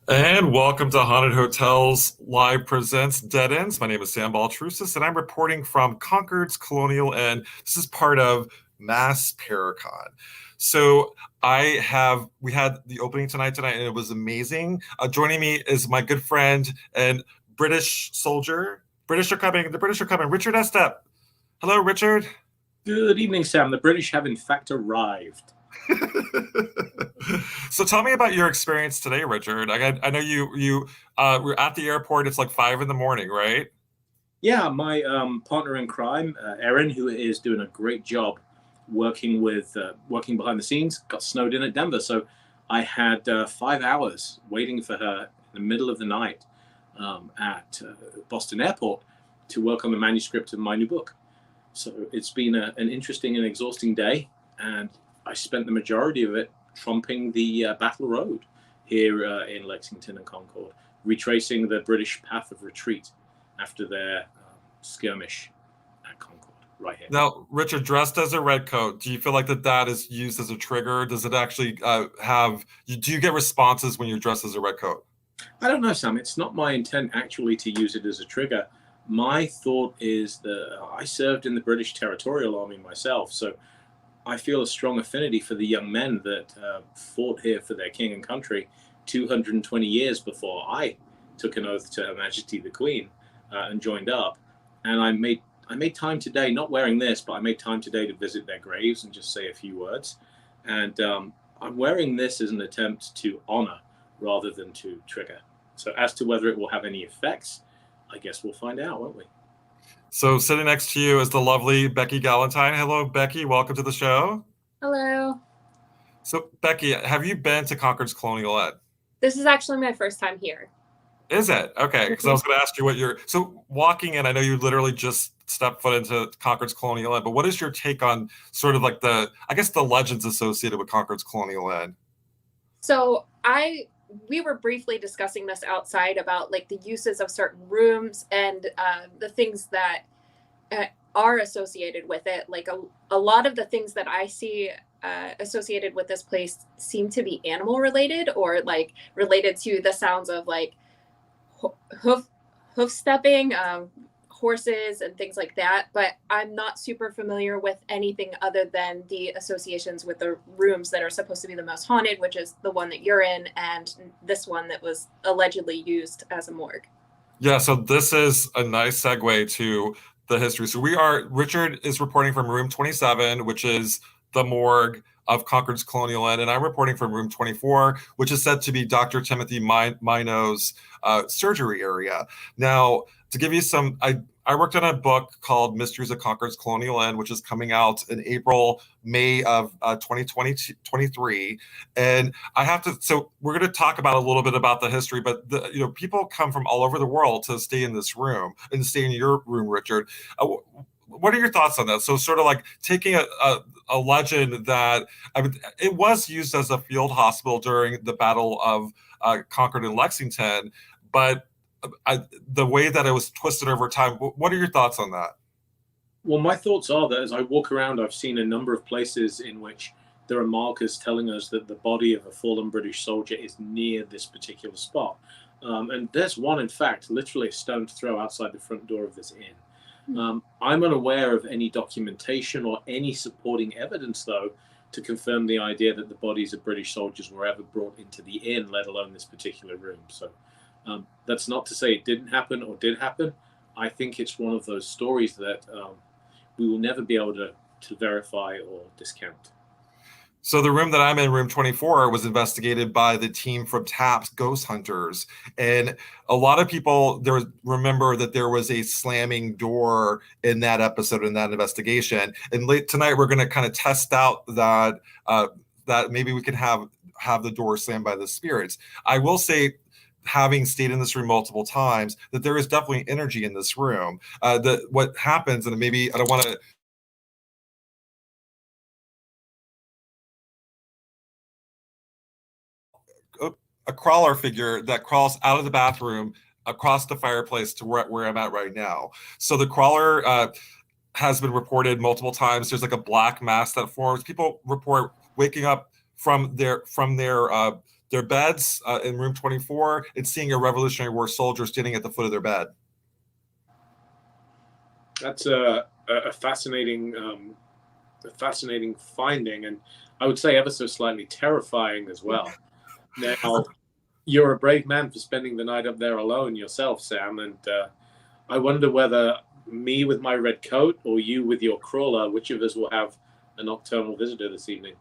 And welcome to Haunted Hotels Live Presents Dead Ends. My name is Sam Baltrusis, and I'm reporting from Concord's Colonial, and this is part of Mass Paracon. So we had the opening tonight, and it was amazing. Joining me is my good friend and British soldier. The British are coming. Richard Estep. Hello, Richard. Good evening, Sam. The British have in fact arrived. So tell me about your experience today, Richard. I know you were at the airport. It's like 5 in the morning, right? Yeah, my partner in crime, Erin, who is doing a great job working behind the scenes, got snowed in at Denver. So I had 5 hours waiting for her in the middle of the night at Boston Airport to work on the manuscript of my new book. So it's been an interesting and exhausting day, and I spent the majority of it trumping the Battle Road here in Lexington and Concord, retracing the British path of retreat after their skirmish at Concord, right here. Now, Richard, dressed as a redcoat, do you feel like that is used as a trigger? Does it actually do you get responses when you're dressed as a redcoat? I don't know, Sam. It's not my intent actually to use it as a trigger. My thought is that I served in the British Territorial Army myself, so I feel a strong affinity for the young men that fought here for their king and country 220 years before I took an oath to Her Majesty the Queen and joined up. And I made time today, not wearing this, but I made time today to visit their graves and just say a few words. And I'm wearing this as an attempt to honor rather than to trigger. So as to whether it will have any effects, I guess we'll find out, won't we? So sitting next to you is the lovely Beckie Galentine. Hello, Becky. Welcome to the show. Hello. So, Becky, have you been to Concord's Colonial Ed? This is actually my first time here. Is it? Okay, because I was going to ask you so walking in, I know you literally just stepped foot into Concord's Colonial Ed, but what is your take on sort of like the legends associated with Concord's Colonial Ed? So we were briefly discussing this outside about like the uses of certain rooms and the things that are associated with it. Like a lot of the things that I see associated with this place seem to be animal related or like related to the sounds of like hoof stepping, horses and things like that. But I'm not super familiar with anything other than the associations with the rooms that are supposed to be the most haunted, which is the one that you're in and this one that was allegedly used as a morgue. Yeah, so this is a nice segue to the history. So Richard is reporting from room 27, which is the morgue of Concord's Colonial Ed, and I'm reporting from room 24, which is said to be Dr. Timothy Mino's surgery area. Now, to give you I worked on a book called Mysteries of Concord's Colonial Ed, which is coming out in May of 2023. And so we're going to talk about a little bit about the history, but people come from all over the world to stay in this room and stay in your room, Richard. What are your thoughts on that? So sort of like taking a legend that, I mean, it was used as a field hospital during the Battle of Concord and Lexington, but the way that it was twisted over time, what are your thoughts on that? Well, my thoughts are that as I walk around, I've seen a number of places in which there are markers telling us that the body of a fallen British soldier is near this particular spot. And there's one, in fact, literally a stone's throw outside the front door of this inn. I'm unaware of any documentation or any supporting evidence, though, to confirm the idea that the bodies of British soldiers were ever brought into the inn, let alone this particular room. So that's not to say it didn't happen or did happen. I think it's one of those stories that we will never be able to verify or discount. So the room that I'm in, room 24, was investigated by the team from TAP's Ghost Hunters. And a lot of people remember that there was a slamming door in that episode, in that investigation. And tonight, we're going to kind of test out that maybe we can have the door slammed by the spirits. I will say, having stayed in this room multiple times, that there is definitely energy in this room. What happens, and maybe I don't want to a crawler figure that crawls out of the bathroom across the fireplace to where I'm at right now. So the crawler has been reported multiple times. There's like a black mass that forms. People report waking up from their their beds in room 24 and seeing a Revolutionary War soldier standing at the foot of their bed. That's a fascinating finding, and I would say ever so slightly terrifying as well. Now, you're a brave man for spending the night up there alone yourself, Sam, and I wonder whether me with my red coat or you with your crawler, which of us will have a nocturnal visitor this evening?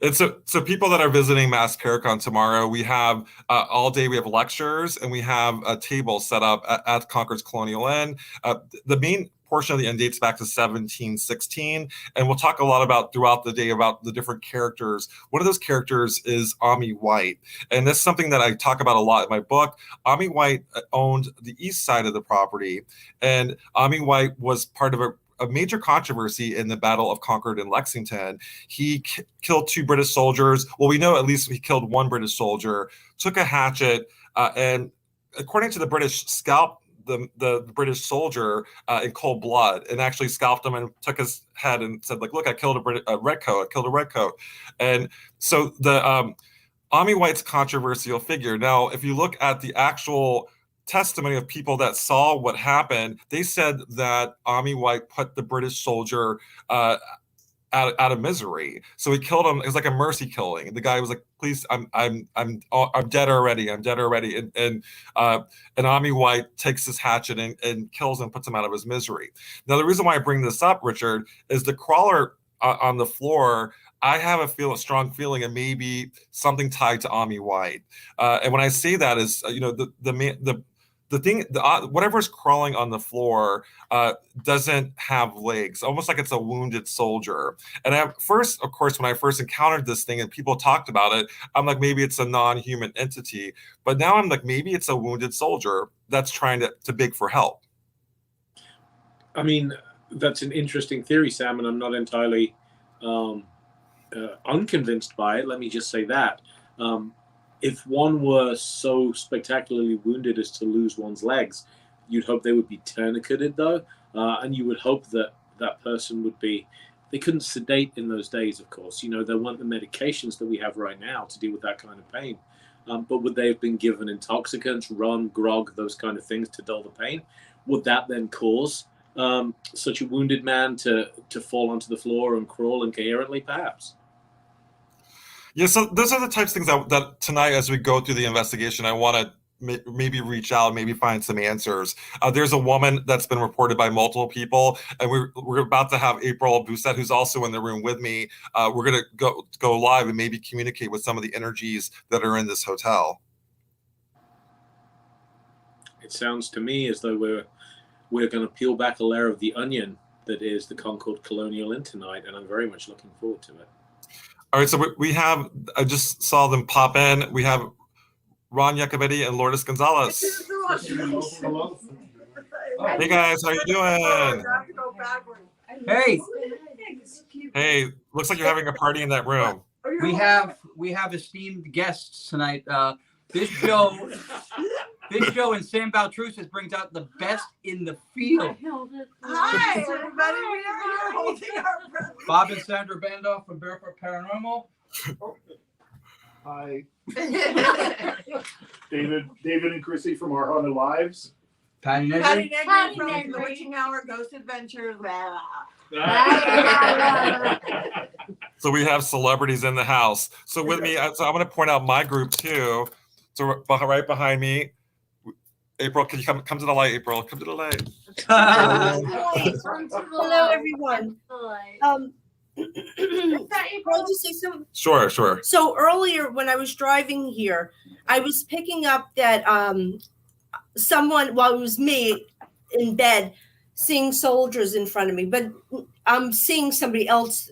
And so people that are visiting Mass Caricon tomorrow, we have all day, we have lectures, and we have a table set up at Concord's Colonial Inn. The main portion of the inn dates back to 1716, and we'll talk a lot about throughout the day about the different characters. One of those characters is Ami White, and that's something that I talk about a lot in my book. Ami White owned the east side of the property, and Ami White was part of a major controversy in the Battle of Concord and Lexington. He killed 2 British soldiers. Well, we know at least he killed 1 British soldier, took a hatchet, and according to the British, scalped the British soldier in cold blood, and actually scalped him and took his head and said, like, look, I killed a redcoat. I killed a redcoat. And so the Ami White's a controversial figure. Now, if you look at the actual testimony of people that saw what happened, they said that Ami White put the British soldier out of misery. So he killed him. It was like a mercy killing. The guy was like, "Please, I'm dead already. I'm dead already." And Ami White takes his hatchet and kills him, puts him out of his misery. Now, the reason why I bring this up, Richard, is the crawler on the floor. I have a strong feeling it may be something tied to Ami White. And when I say that is, the thing, whatever's crawling on the floor doesn't have legs, almost like it's a wounded soldier. And at first, of course, when I first encountered this thing and people talked about it, I'm like, maybe it's a non-human entity. But now I'm like, maybe it's a wounded soldier that's trying to beg for help. I mean, that's an interesting theory, Sam, and I'm not entirely unconvinced by it. Let me just say that. If one were so spectacularly wounded as to lose one's legs, you'd hope they would be tourniqueted, though, and you would hope that that person would be. They couldn't sedate in those days, of course. You know, there weren't the medications that we have right now to deal with that kind of pain. But would they have been given intoxicants, rum, grog, those kind of things to dull the pain? Would that then cause such a wounded man to fall onto the floor and crawl incoherently, perhaps? Yeah, so those are the types of things that tonight, as we go through the investigation, I want to maybe reach out, maybe find some answers. There's a woman that's been reported by multiple people, and we're about to have April Busset, who's also in the room with me. We're going to go live and maybe communicate with some of the energies that are in this hotel. It sounds to me as though we're going to peel back a layer of the onion that is the Concord Colonial Inn tonight, and I'm very much looking forward to it. All right, so we have, I just saw them pop in. We have Ron Yacovetti and Lourdes Gonzalez. Hey guys, how you doing? Hey. Hey, looks like you're having a party in that room. We have esteemed guests tonight. This show and Sam Baltrusis brings out the best in the field. Hi, everybody. We are here holding our breath. Bob and Sandra Bandoff from Barefoot Paranormal. Hi. David and Chrissy from Our Haunted Lives. Patty Patty Negri. Negri from The Witching Hour, Ghost Adventures. So we have celebrities in the house. So with me, so I'm going to point out my group too. So right behind me, April, can you come to the light, April? Come to the light. Hello, everyone. I'll just say something. Sure. So earlier when I was driving here, I was picking up that someone, well, it was me in bed, seeing soldiers in front of me, but I'm seeing somebody else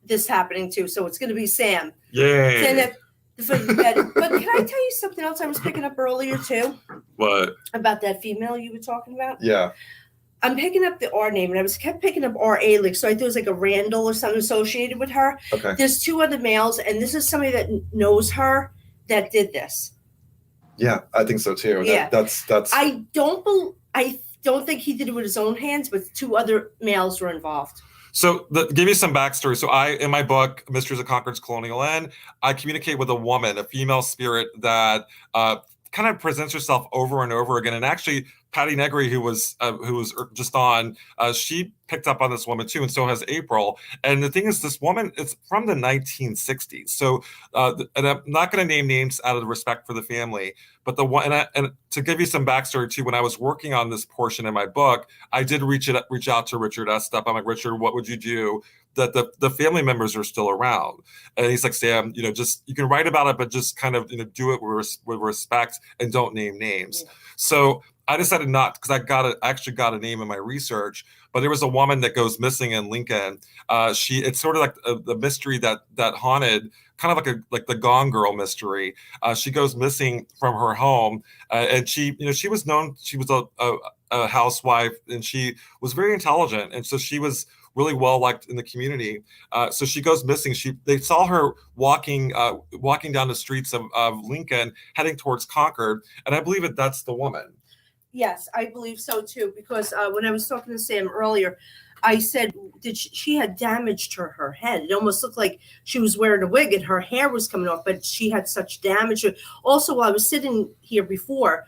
this happening to, so it's going to be Sam. Yay. But can I tell you something else I was picking up earlier too? What? About that female you were talking about? Yeah. I'm picking up the R name, and I kept picking up R. Alex, so I thought it was like a Randall or something associated with her. Okay. There's 2 other males, and this is somebody that knows her that did this. Yeah, I think so too. Yeah. That's. I don't think he did it with his own hands, but 2 other males were involved. So give you some backstory. So in my book, Mysteries of Concord's Colonial Inn, I communicate with a woman, a female spirit that kind of presents herself over and over again. And actually, Patty Negri, who was just on, she picked up on this woman too, and so has April. And the thing is, this woman is from the 1960s. So, and I'm not going to name names out of respect for the family, but the one, and to give you some backstory too, when I was working on this portion in my book, I did reach out to Richard Estep. I'm like, Richard, what would you do that the family members are still around? And he's like, Sam, just you can write about it, but just kind of do it with respect and don't name names. Yeah. So I decided not, because I actually got a name in my research, but there was a woman that goes missing in Lincoln. It's sort of like the mystery that haunted, kind of like the Gone Girl mystery. She goes missing from her home, and she was known. She was a housewife, and she was very intelligent, and so she was really well liked in the community. So she goes missing. They saw her walking down the streets of Lincoln, heading towards Concord, and I believe that's the woman. Yes, I believe so too, because when I was talking to Sam earlier, I said that she had damage to her head. It almost looked like she was wearing a wig and her hair was coming off, but she had such damage. Also, while I was sitting here before,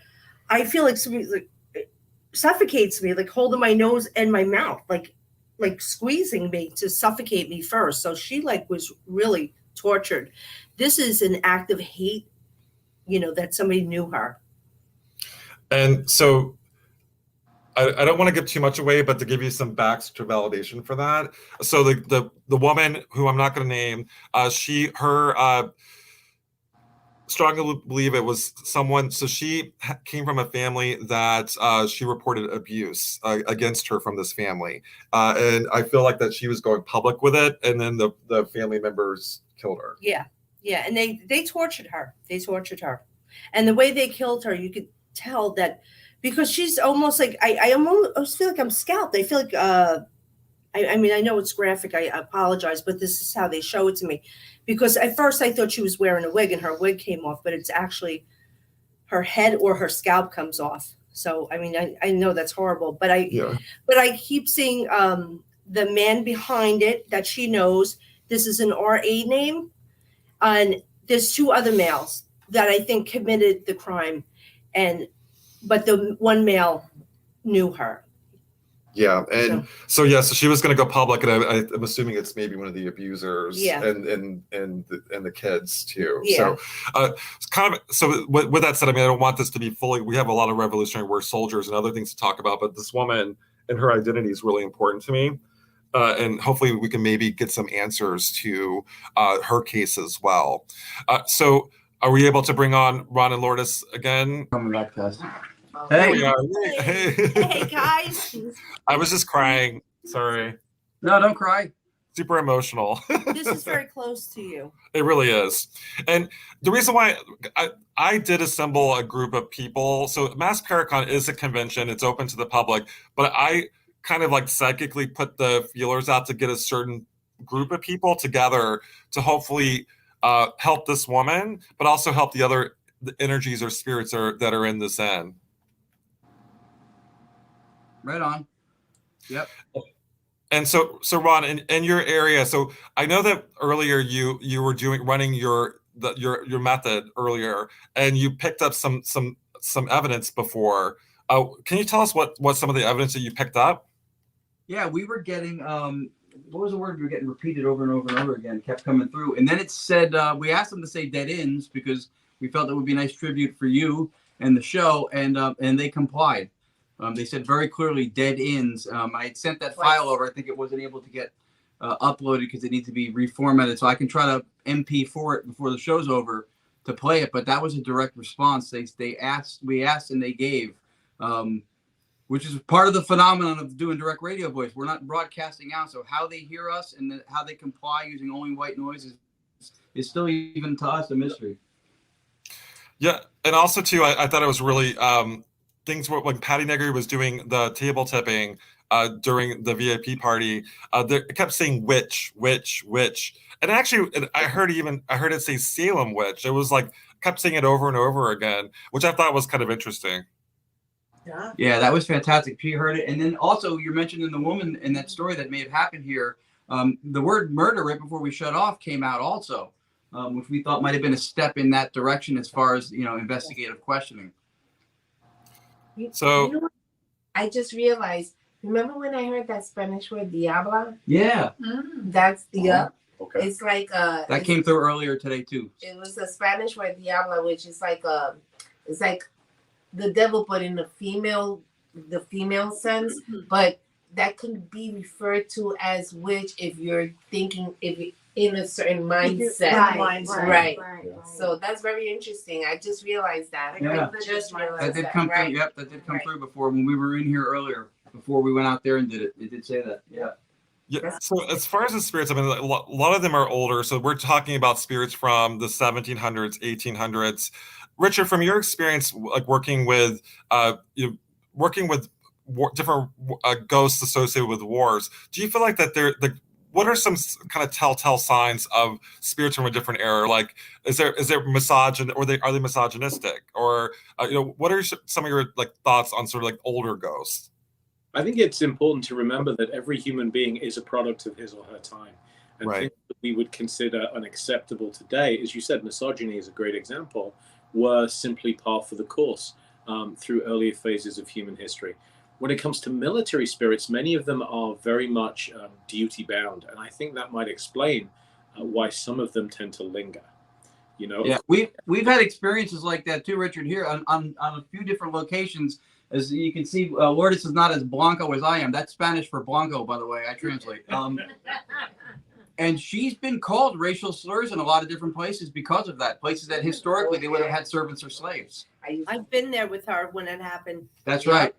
I feel like somebody suffocates me, like holding my nose and my mouth, like squeezing me to suffocate me first. So she was really tortured. This is an act of hate, that somebody knew her. And so I don't want to give too much away, but to give you some backs to validation for that. So the woman who I'm not going to name, her strongly believe it was someone. So she came from a family that she reported abuse against her from this family. And I feel like that she was going public with it. And then the family members killed her. Yeah. Yeah. And they tortured her. And the way they killed her, you could tell that, because she's almost like, I almost feel like I'm scalped. I feel like, I mean, I know it's graphic. I apologize, but this is how they show it to me. Because at first I thought she was wearing a wig and her wig came off, but it's actually her head or her scalp comes off. So, I mean, I know that's horrible, but I keep seeing the man behind it that she knows. This is an RA name. And there's two other males that I think committed the crime. But the one male knew her. Yeah, and so she was going to go public, and I'm assuming it's maybe one of the abusers, and the kids too. Yeah. So, with that said, I mean, I don't want this to be fully. We have a lot of Revolutionary War soldiers and other things to talk about, but this woman and her identity is really important to me, and hopefully we can maybe get some answers to her case as well. So, are we able to bring on Ron and Lourdes again? Coming back to us. Hey, we are. Hey guys. I was just crying. Sorry. No, don't cry. Super emotional. This is very close to you. It really is. And the reason why I did assemble a group of people. So Mass Paracon is a convention. It's open to the public. But I kind of psychically put the feelers out to get a certain group of people together to hopefully help this woman, but also help the energies or spirits that are in this end. Right on. Yep. And so Ron, in your area, so I know that earlier you were running your method earlier, and you picked up some evidence before. Can you tell us what some of the evidence that you picked up? Yeah, we were getting what was the word we were getting repeated over and over and over again, kept coming through. And then it said, we asked them to say dead ends because we felt it would be a nice tribute for you and the show, and they complied. They said very clearly dead ends. I had sent that file over. I think it wasn't able to get uploaded because it needs to be reformatted. So I can try to MP4 it before the show's over to play it. But that was a direct response. We asked and they gave, which is part of the phenomenon of doing direct radio voice. We're not broadcasting out. So how they hear us and how they comply using only white noise is still, even to us, a mystery. Yeah. And also too, I thought it was really, things were when Patty Negri was doing the table tipping during the VIP party, it kept saying witch. And actually, I heard it say Salem witch. It was kept saying it over and over again, which I thought was kind of interesting. Yeah, that was fantastic. She heard it. And then also you're mentioning the woman in that story that may have happened here. The word murder right before we shut off came out also, which we thought might have been a step in that direction as far as, investigative questioning. So you know what? I just realized, remember when I heard that Spanish word diabla? Yeah. That's Okay. it's like That came through earlier today too. it was a Spanish word diabla, which is like it's like the devil but in the female sense, but that could be referred to as witch if you're thinking in a certain mindset. Right. So that's very interesting. I just realized that. Yeah. I just realized That did come through. Yep, that did come through before when we were in here earlier, before we went out there and did it. It did say that. Yeah. Yeah. So as far as the spirits, I mean, a lot of them are older. So we're talking about spirits from the 1700s, 1800s. Richard, from your experience, like working with, different ghosts associated with wars, do you feel like that what are some kind of telltale signs of spirits from a different era? Like, is there misogyn, or are they misogynistic, or what are some of your thoughts on sort of like older ghosts? I think it's important to remember that every human being is a product of his or her time. And Right. things that we would consider unacceptable today, as you said, misogyny is a great example, were simply par for the course through earlier phases of human history. When it comes to military spirits, many of them are very much duty bound. And I think that might explain why some of them tend to linger. Yeah, we've had experiences like that too, Richard, here on a few different locations. As you can see, Lourdes is not as blanco as I am. That's Spanish for blanco, by the way. I translate. And she's been called racial slurs in a lot of different places because of that. Places that historically they would have had servants or slaves. I've been there with her when it happened. That's right.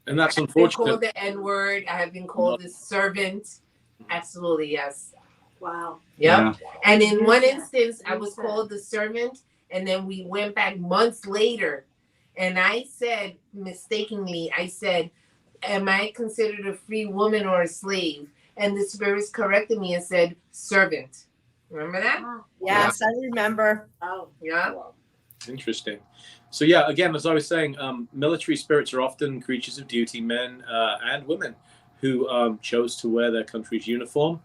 And that's I've been unfortunate. called the N-word. I have been called a servant. Absolutely, yes. Wow. Yep. And in one instance, I was called the servant, and then we went back months later, and I said, mistakenly, am I considered a free woman or a slave? And the spirits corrected me and said, servant. Remember that? Yes, I remember. Oh, yeah. Interesting. So yeah, again, as I was saying, military spirits are often creatures of duty, men and women who chose to wear their country's uniform.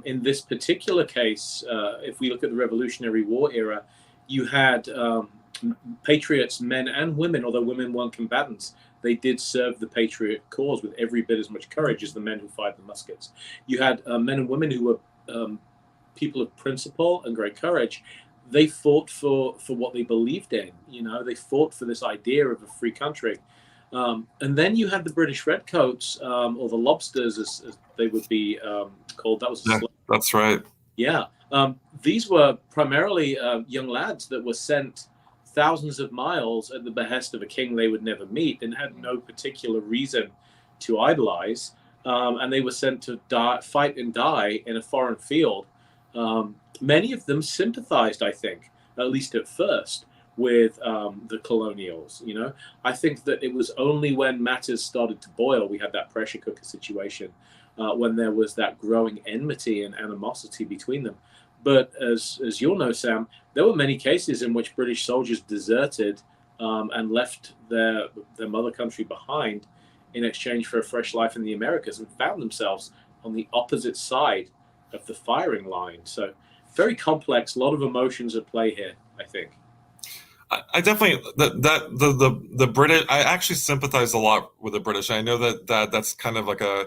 In this particular case, if we look at the Revolutionary War era, you had patriots, men and women, although women weren't combatants. They did serve the patriot cause with every bit as much courage as the men who fired the muskets. You had men and women who were people of principle and great courage. They fought for what they believed in. They fought for this idea of a free country. And then you had the British Redcoats, or the Lobsters, as they would be called. That was That's right. Yeah. These were primarily young lads that were sent thousands of miles at the behest of a king they would never meet and had no particular reason to idolize. And they were sent to fight and die in a foreign field. Many of them sympathized, I think, at least at first, with the colonials. I think that it was only when matters started to boil, we had that pressure cooker situation, when there was that growing enmity and animosity between them. But as you'll know, Sam, there were many cases in which British soldiers deserted and left their mother country behind in exchange for a fresh life in the Americas and found themselves on the opposite side of the firing line. So very complex, a lot of emotions at play here, I think. I definitely the British. I actually sympathize a lot with the British. I know that's kind of like a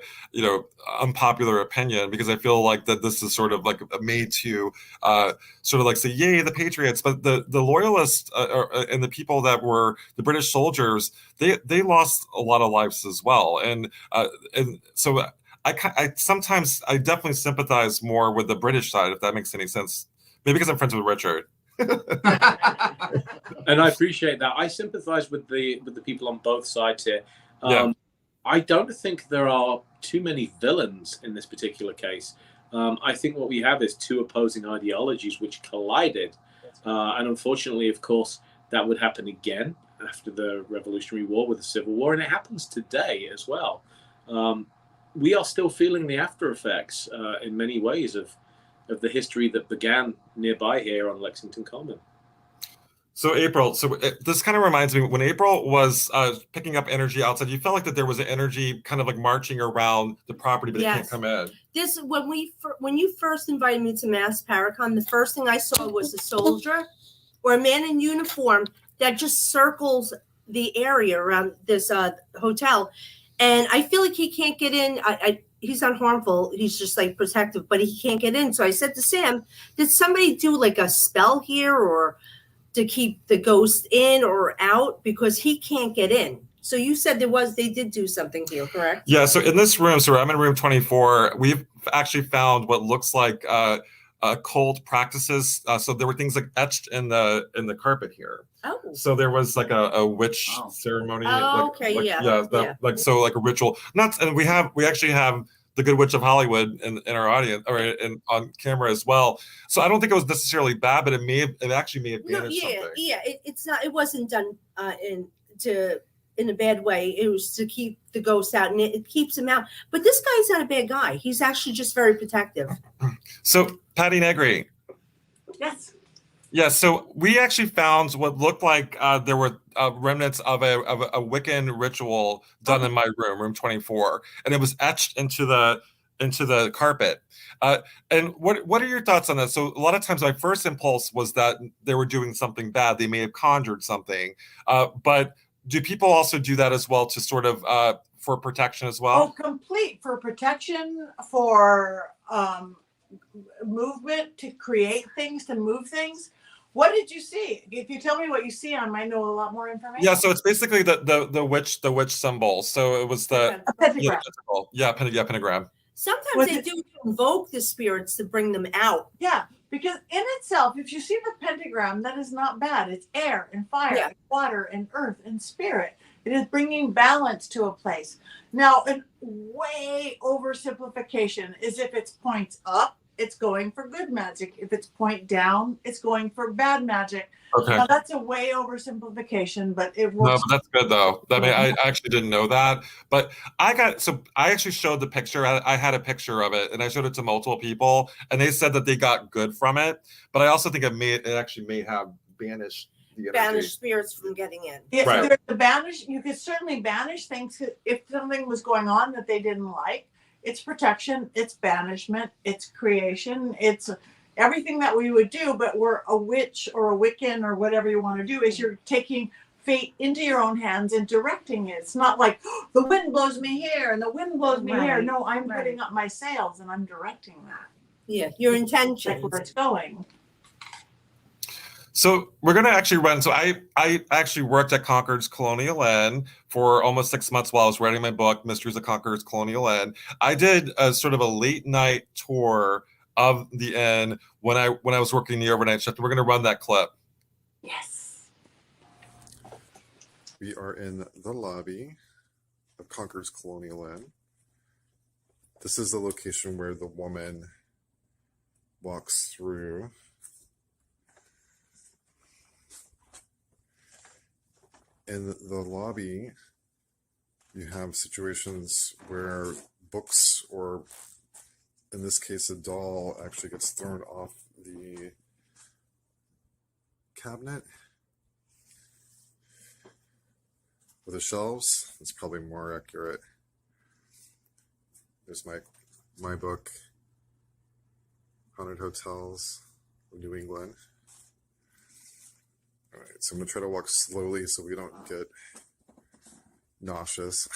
unpopular opinion, because I feel like that this is sort of like made to sort of like say yay the Patriots, but the loyalists and the people that were the British soldiers, they lost a lot of lives as well, and so I sometimes I definitely sympathize more with the British side, if that makes any sense. Maybe because I'm friends with Richard. And I appreciate that. I sympathize with the people on both sides here. I don't think there are too many villains in this particular case. I think what we have is two opposing ideologies which collided. And unfortunately, of course, that would happen again after the Revolutionary War with the Civil War. And it happens today as well. We are still feeling the after effects in many ways of the history that began nearby here on Lexington Common. So April, this kind of reminds me when April was picking up energy outside, you felt like that there was an energy kind of like marching around the property, but it can't Yes. come in. This when you first invited me to Mass Paracon, the first thing I saw was a soldier or a man in uniform that just circles the area around this hotel, and I feel like he can't get in. He's not harmful. He's just like protective, but he can't get in. So I said to Sam, "Did somebody do like a spell here, or to keep the ghost in or out, because he can't get in?" So you said they did do something here, correct? Yeah. So in this room, so I'm in room 24. We've actually found what looks like occult practices. So there were things like etched in the carpet here. Oh. So there was like a witch ceremony. Oh, okay, So like a ritual. And we actually have the Good Witch of Hollywood in our audience or on camera as well. So I don't think it was necessarily bad, but it actually may have banished something. Yeah. It's not. It wasn't done in a bad way. It was to keep the ghosts out, and it keeps him out. But this guy's not a bad guy. He's actually just very protective. So Patty Negri. Yes. Yeah, so we actually found what looked like there were remnants of a Wiccan ritual done in my room 24, and it was etched into the carpet. And what are your thoughts on that? So a lot of times my first impulse was that they were doing something bad. They may have conjured something, but do people also do that as well to sort of for protection as well? Oh, complete for protection, for movement, to create things, to move things. What did you see? If you tell me what you see, I might know a lot more information. Yeah, so it's basically the witch symbol. So it was the pentagram. Pentagram. Sometimes they do invoke the spirits to bring them out. Yeah, because in itself, if you see the pentagram, that is not bad. It's air and fire, and water and earth and spirit. It is bringing balance to a place. Now, a way oversimplification is if it's points up, it's going for good magic. If it's point down, it's going for bad magic. Okay. Now, that's a way oversimplification, but it No, works. but that's good though. I mean, I actually didn't know that, but I actually showed the picture. I had a picture of it, and I showed it to multiple people, and they said that they got good from it. But I also think it actually may have banished the energy. Banish spirits from getting in. Yeah, Right. You could certainly banish things if something was going on that they didn't like. It's protection, it's banishment, it's creation, it's everything that we would do. But we're a witch or a Wiccan or whatever you want to do, is you're taking fate into your own hands and directing it. It's not like, oh, the wind blows me here and the wind blows me here. No, I'm putting up my sails and I'm directing that. Yeah, your intention. Like where it's going. So we're going to actually run. So I actually worked at Concord's Colonial Inn for almost 6 months while I was writing my book, Mysteries of Concord's Colonial Inn. I did a sort of a late night tour of the inn when I was working the overnight shift. We're going to run that clip. Yes. We are in the lobby of Concord's Colonial Inn. This is the location where the woman walks through. In the lobby, you have situations where books, or in this case, a doll, actually gets thrown off the cabinet. Or the shelves, it's probably more accurate. There's my book, Haunted Hotels of New England. All right, so I'm gonna try to walk slowly so we don't get nauseous.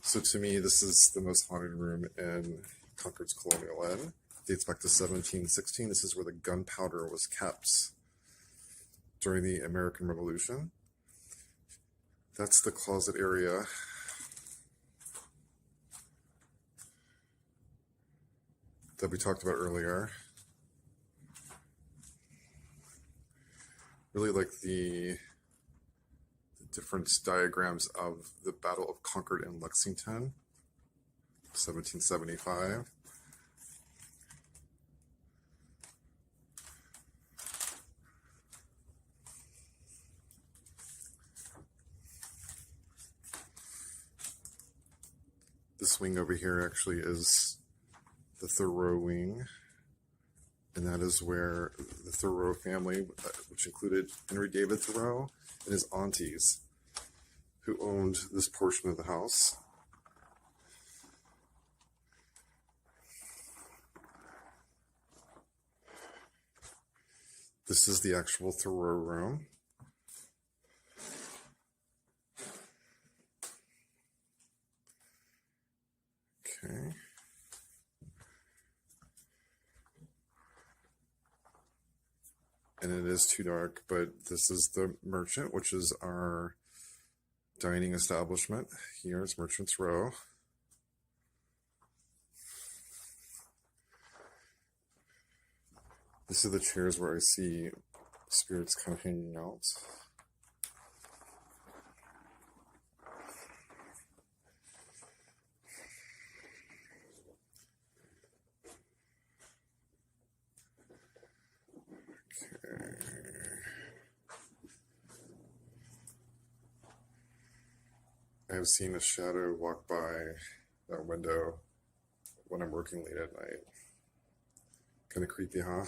So to me, this is the most haunted room in Concord's Colonial Inn. Dates back to 1716. This is where the gunpowder was kept during the American Revolution. That's the closet area. That we talked about earlier. Really like the different diagrams of the Battle of Concord and Lexington, 1775. This wing over here actually is the Thoreau wing. and that is where the Thoreau family, which included Henry David Thoreau and his aunties, who owned this portion of the house. This is the actual Thoreau room. Okay. And it is too dark, but this is the Merchant, which is our dining establishment. Here is Merchant's Row. This is the chairs where I see spirits kind of hanging out. I have seen a shadow walk by that window when I'm working late at night. Kind of creepy, huh?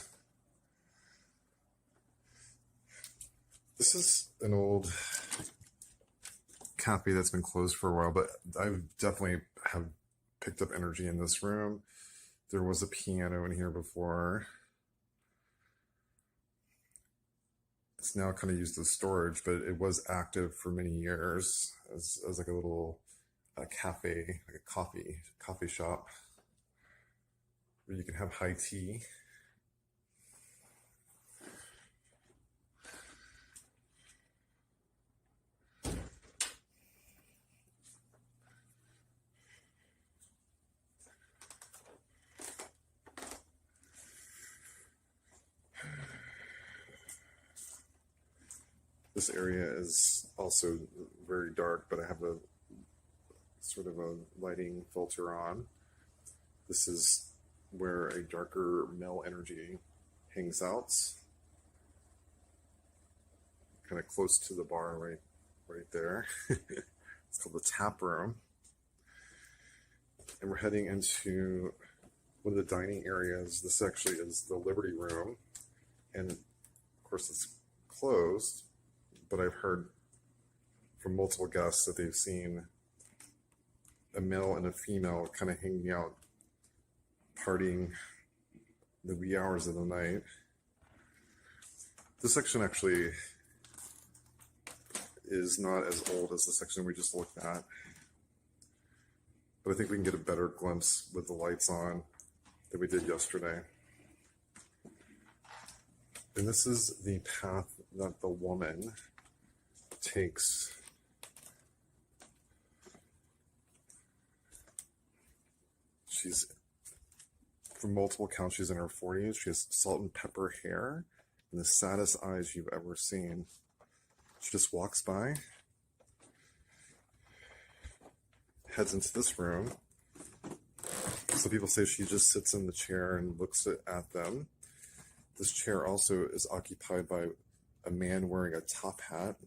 This is an old cafe that's been closed for a while, but I definitely have picked up energy in this room. There was a piano in here before. It's now kind of used as storage, but it was active for many years as like a little cafe, like a coffee shop where you can have high tea. This area is also very dark, but I have a sort of a lighting filter on. This is where a darker male energy hangs out. Kind of close to the bar right there. It's called the tap room. And we're heading into one of the dining areas. This actually is the Liberty Room. And of course it's closed. But I've heard from multiple guests that they've seen a male and a female kind of hanging out, partying the wee hours of the night. This section actually is not as old as the section we just looked at, but I think we can get a better glimpse with the lights on than we did yesterday. And this is the path that the woman takes. She's, from multiple counts, she's in her 40s. She has salt and pepper hair and the saddest eyes you've ever seen. She just walks by, heads into this room. Some people say she just sits in the chair and looks at them. This chair also is occupied by a man wearing a top hat.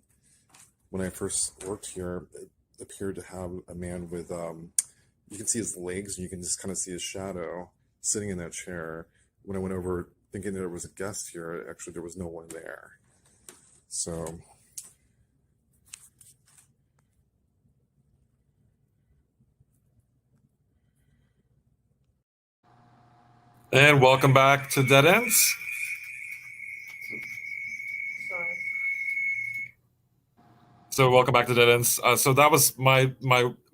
When I first worked here, it appeared to have a man with, you can see his legs and you can just kind of see his shadow sitting in that chair. When I went over thinking that there was a guest here, actually there was no one there. So, And welcome back to Dead Ends. So welcome back to Dead Ends. So that was my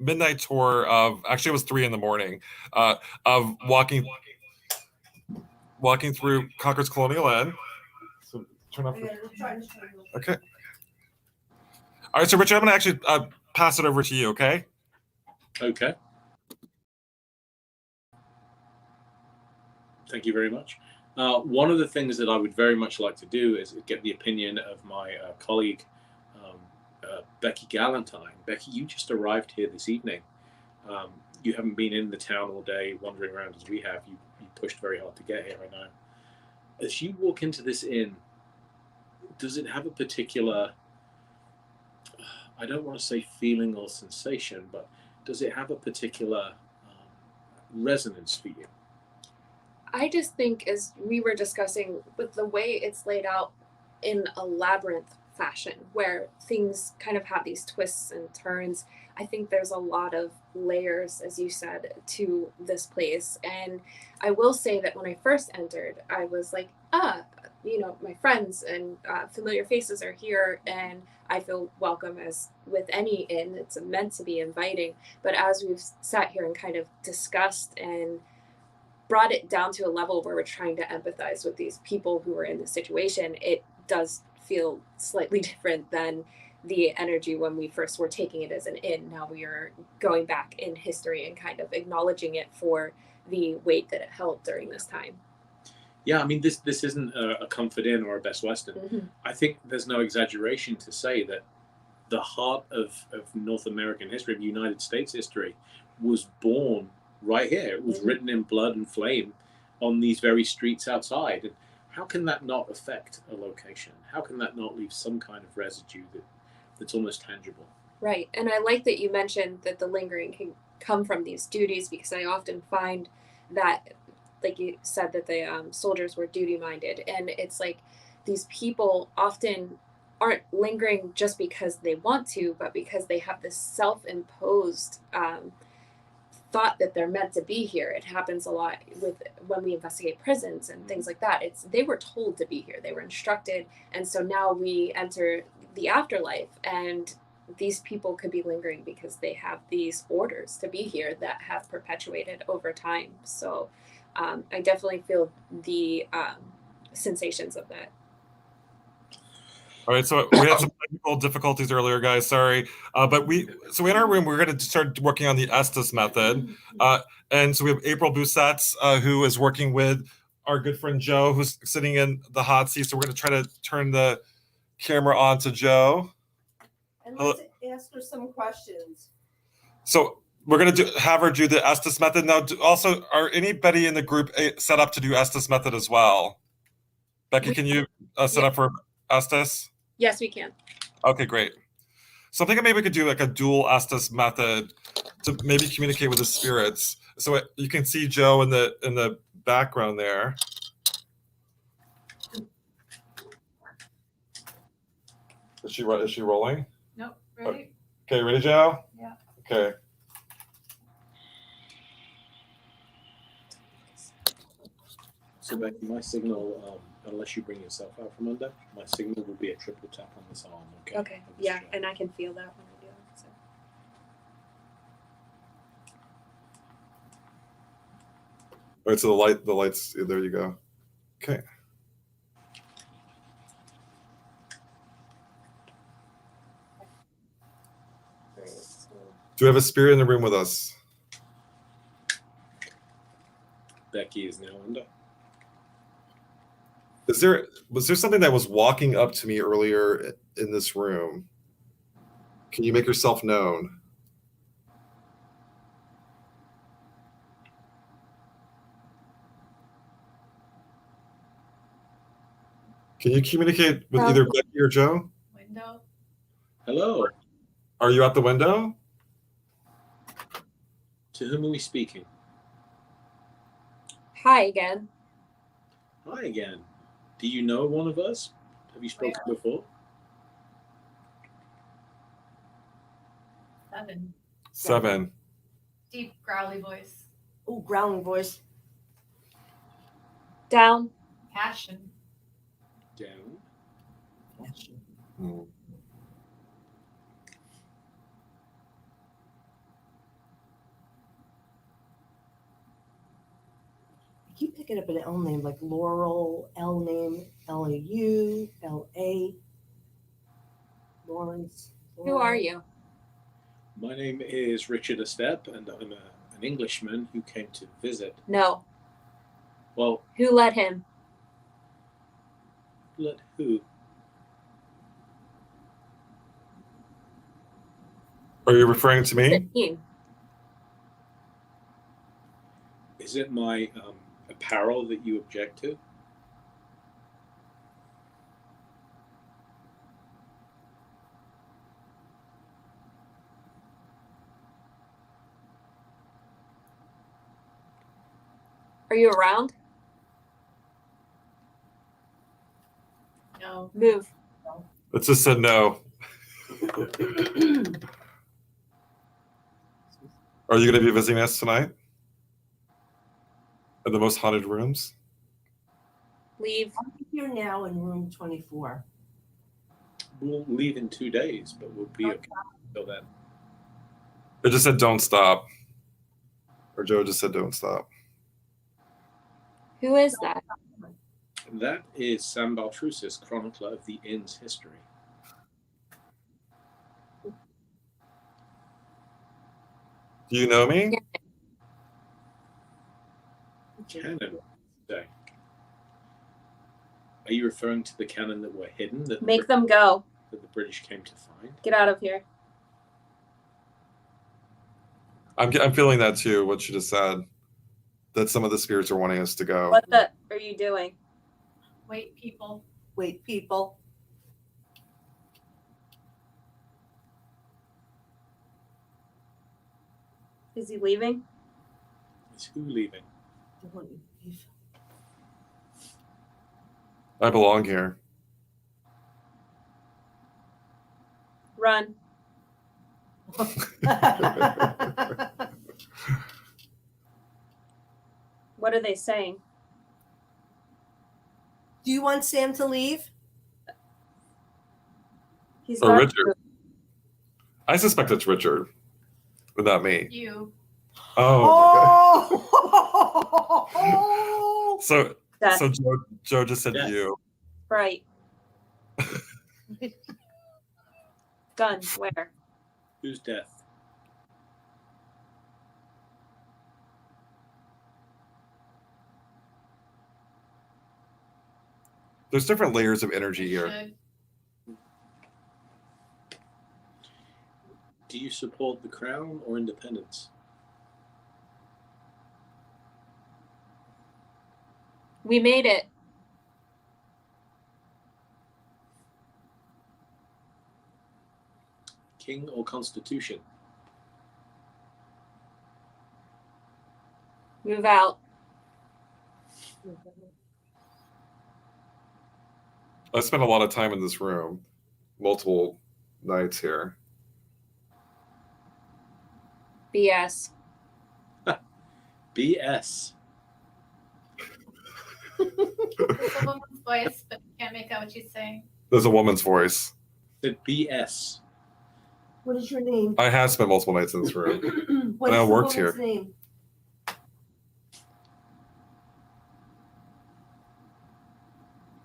midnight tour of, actually it was 3 a.m, of walking through Concord's Colonial Inn. So turn off. Okay. All right, so Richard, I'm gonna actually pass it over to you, okay? Okay. Thank you very much. One of the things that I would very much like to do is get the opinion of my colleague, Beckie Galentine. Beckie, you just arrived here this evening. You haven't been in the town all day wandering around as we have. You pushed very hard to get here, I know. As you walk into this inn, does it have a particular, I don't want to say feeling or sensation, but does it have a particular resonance for you? I just think, as we were discussing, with the way it's laid out in a labyrinth fashion, where things kind of have these twists and turns, I think there's a lot of layers, as you said, to this place. And I will say that when I first entered, I was like, my friends and familiar faces are here, and I feel welcome, as with any inn. It's meant to be inviting. But as we've sat here and kind of discussed and brought it down to a level where we're trying to empathize with these people who are in this situation, it does feel slightly different than the energy when we first were taking it as an inn. Now we are going back in history and kind of acknowledging it for the weight that it held during this time. Yeah, I mean, this isn't a Comfort Inn or a Best Western. Mm-hmm. I think there's no exaggeration to say that the heart of North American history, of United States history, was born right here. It was written in blood and flame on these very streets outside. And how can that not affect a location? How can that not leave some kind of residue that's almost tangible? Right. And I like that you mentioned that the lingering can come from these duties, because I often find that, like you said, that the soldiers were duty minded. And it's like these people often aren't lingering just because they want to, but because they have this self-imposed thought that they're meant to be here. It happens a lot with when we investigate prisons and things like that. They were told to be here, they were instructed, and so now we enter the afterlife, and these people could be lingering because they have these orders to be here that have perpetuated over time. So I definitely feel the sensations of that. All right, so we had some technical difficulties earlier, guys. Sorry, but so in our room we're going to start working on the Estes method, and so we have April Busset, who is working with our good friend Joe, who's sitting in the hot seat. So we're going to try to turn the camera on to Joe, and let's ask her some questions. So we're going to have her do the Estes method now. Also, are anybody in the group set up to do Estes method as well? Beckie, can you set up for Estes? Yes, we can. Okay, great. So I'm thinking maybe we could do like a dual Estes method to maybe communicate with the spirits. So you can see Joe in the background there. Is she rolling? Nope. Ready? Okay, ready, Joe? Yeah. Okay. So Becky, my signal, unless you bring yourself out from under, my signal will be a triple tap on this arm. Okay. Okay. Yeah, and I can feel that when I do it. So. All right, so the lights, there you go. Okay. Do we have a spirit in the room with us? Becky is now under. Was there something that was walking up to me earlier in this room? Can you make yourself known? Can you communicate with either Becky or Joe? Window. Hello. Are you at the window? To whom are we speaking? Hi again. Hi again. Do you know one of us? Have you spoken before? 7. 7. Deep growly voice. Oh, growling voice. Down. Passion. Down. Hmm. I keep picking up an L name like Laurel, L name, L-A-U, L-A, Lawrence. Who are you? My name is Richard Estep, and I'm an Englishman who came to visit. No. Well, Who let him? let who? Are you referring to me? 15. Is it my apparel that you object to? Are you around? No. Move. It just said no. Are you going to be visiting us tonight? In the most haunted rooms? Leave. I'm here now in room 24. We'll leave in 2 days, but we'll be okay until then. It just said don't stop. Or Joe just said don't stop. Who is that? That is Sam Baltrusis, chronicler of the INNS history. Do you know me? Cannon. Say. Are you referring to the cannon that were hidden that Make them go. that the British came to find? Get out of here. I'm feeling that too, what she just said. That some of the spirits are wanting us to go. What the are you doing? Wait, people. Wait, people. Is he leaving? Is who leaving? I belong here. Run. What are they saying? Do you want Sam to leave? He's Or not. Richard. I suspect it's Richard, but not me. You. Oh, Oh! So Death. so Joe just said Death. you. Right. Gun. Where? Who's death? There's different layers of energy here. Should. Do you support the crown or independence? We made it. King or constitution? Move out. I spent a lot of time in this room, multiple nights here. BS. BS. It's a woman's voice, but you can't make out what she's saying. There's a woman's voice. The BS. What is your name? I have spent multiple nights in this room. What's I the worked woman's here. name?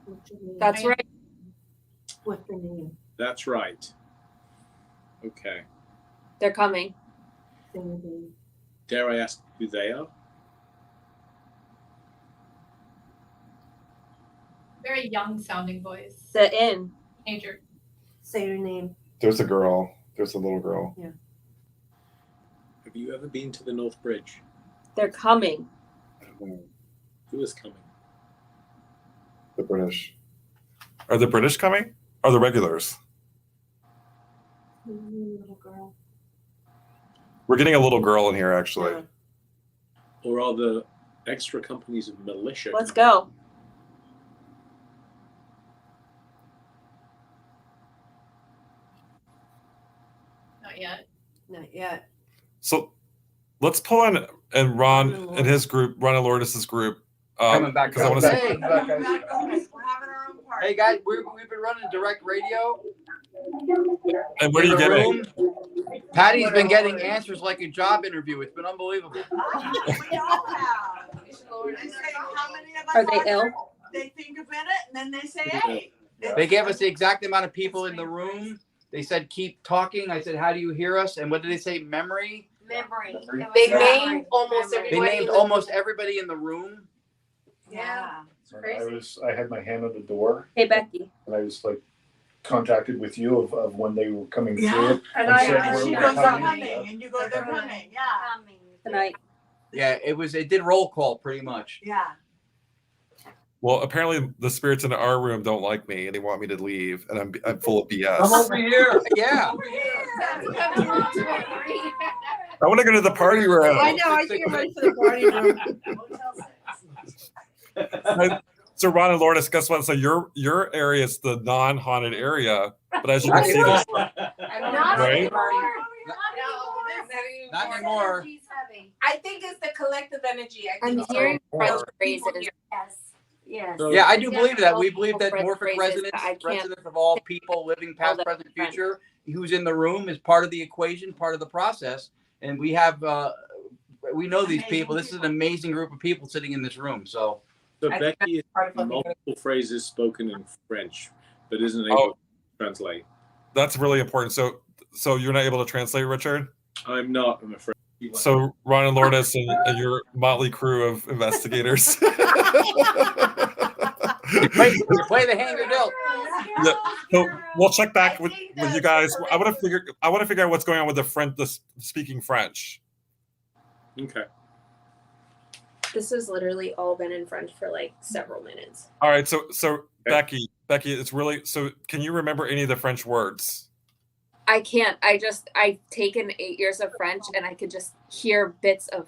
What's your name? That's right. What's your name? That's right. Okay. They're coming. Say your name. Dare I ask who they are? Very young sounding voice. The inn. Teenager. Say your name. There's a girl. There's a little girl. Have you ever been to the North Bridge? They're coming. Who is coming? The British. Are the British coming? Or the regulars? Little girl. We're getting a little girl in here, actually. Yeah. Or are the extra companies of militia? Let's go. Not yet. Not yet. So let's pull in and Ron and his group, Ron and Lourdes' group. Coming back. Because I want to Hey, say, We're having our own party. hey guys, we've been running direct radio. and what are in you the getting? room. Patty's been getting answers like a job interview. It's been unbelievable. We all have. They say how many of us Are they ill? there? They think a minute and then they say, hey. They gave us the exact amount of people in the room. They said, keep talking. I said, how do you hear us? And what did they say? Memory? Memory. Memory. They Yeah. named almost Memory. They everybody. named almost everybody in the room. Yeah. I had my hand on the door Hey, Becky. and I was like contacted with you of when they were coming Yeah. through. And I said, and "We're- she we're goes, they're coming." coming. And you go, they're coming. Yeah. Tonight. Yeah, it did roll call pretty much. Yeah. Well, apparently the spirits in our room don't like me and they want me to leave, and I'm full of BS. Come over here. Yeah. I want to go to the party room. I know. I think I'm ready for the party room. So Ron and Lourdes, guess what? So your area is the non-haunted area, but as you can see, there's Not right? anymore. Not anymore. I think it's the collective energy. I I'm think hearing French more people phrases. here. Yes. Yes. So- Yeah, I do Yeah, believe that. We multiple believe that French Morphic phrases residents, that I can't residents of all people living past, them present, French. future, who's in the room is part of the equation, part of the process. And we have, we know these people. This is an amazing group of people sitting in this room. So So I- Beckie is part of what we- multiple phrases spoken in French, but isn't Oh. able to translate. that's really important. So you're not able to translate, Richard? I'm not, I'm afraid. So Ron and Lourdes and your motley crew of investigators. you play the hand you're dealt. Yeah, so we'll check back with you guys. I want to figure out what's going on with the speaking French. Okay. This has literally all been in French for like several minutes. All right, so Beckie, it's really so. Can you remember any of the French words? I can't. I've taken 8 years of French, and I could just hear bits of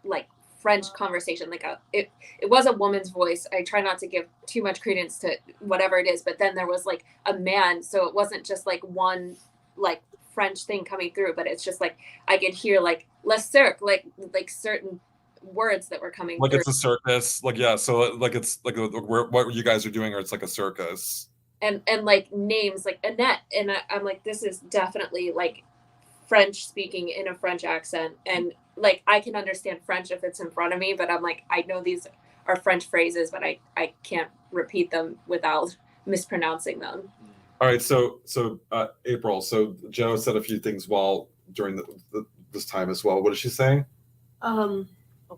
like French conversation. Like it was a woman's voice. I try not to give too much credence to whatever it is, but then there was like a man, so it wasn't just like one like French thing coming through, but it's just like I could hear like le cirque, like certain words that were coming Like through. it's a circus. Like yeah, so like it's like what you guys are doing, or it's like a circus. And like names like Annette, and I'm like, this is definitely like French speaking in a French accent, and like I can understand French if it's in front of me, but I'm like, I know these are French phrases, but I can't repeat them without mispronouncing them. All right, so April. So Joe said a few things during this time as well. What did she say? Oh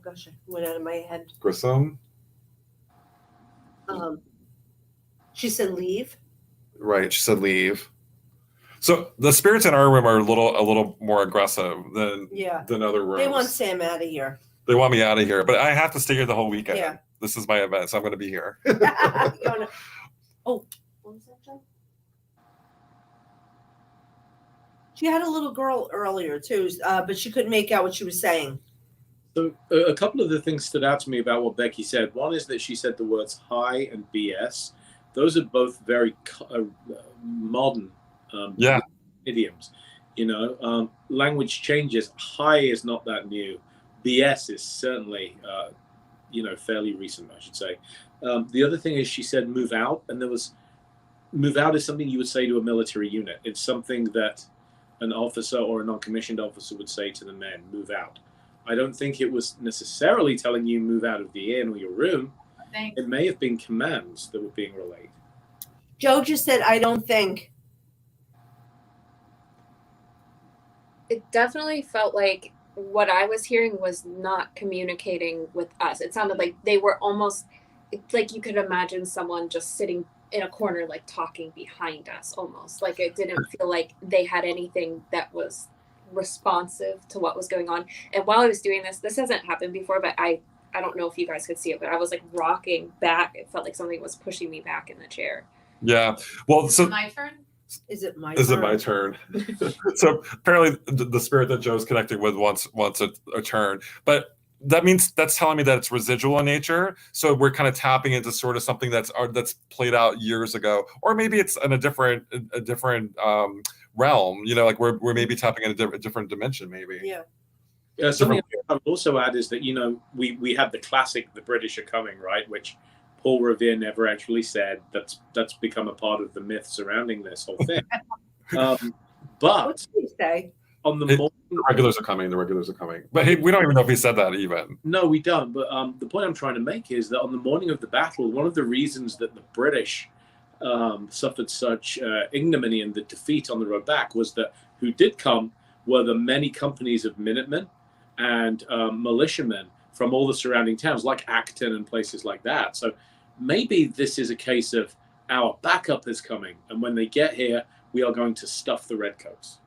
gosh, I went out of my head. Grissom. She said leave. Right, she said leave. So the spirits in our room are a little more aggressive than other rooms. They want Sam out of here. They want me out of here, but I have to stay here the whole weekend. Yeah. This is my event, so I'm going to be here. Oh, what was that, Joe? She had a little girl earlier too, but she couldn't make out what she was saying. So a couple of the things stood out to me about what Beckie said. One is that she said the words "hi" and "BS." Those are both very modern idioms. You know, language changes. "Hi" is not that new. "BS" is certainly, fairly recent, I should say. The other thing is she said "move out," and "move out" is something you would say to a military unit. It's something that an officer or a non-commissioned officer would say to the men, "Move out." I don't think it was necessarily telling you move out of the inn or your room. Thanks. It may have been commands that were being relayed. Joe just said, "I don't think." It definitely felt like what I was hearing was not communicating with us. It sounded like they were almost like you could imagine someone just sitting in a corner, like talking behind us almost. Like it didn't feel like they had anything that was responsive to what was going on. And while I was doing this hasn't happened before, but I don't know if you guys could see it, but I was like rocking back. It felt like something was pushing me back in the chair. Yeah. Well, Is so it my turn? Is it my turn? So apparently the spirit that Joe's connecting with wants a turn, but that's telling me that it's residual in nature. So we're kind of tapping into sort of something that's played out years ago, or maybe it's in a different realm. You know, like we're maybe tapping in a different dimension, maybe. Yeah. Something I would also add is that, we have the classic "the British are coming," right? Which Paul Revere never actually said. That's become a part of the myth surrounding this whole thing. What But did he say? on the morning, The regulars are coming. But hey, we don't even know if he said that even. no, we don't. But the point I'm trying to make is that on the morning of the battle, one of the reasons that the British suffered such ignominy and the defeat on the road back was that who did come were the many companies of Minutemen and militiamen from all the surrounding towns, like Acton and places like that. So maybe this is a case of our backup is coming, and when they get here, we are going to stuff the redcoats.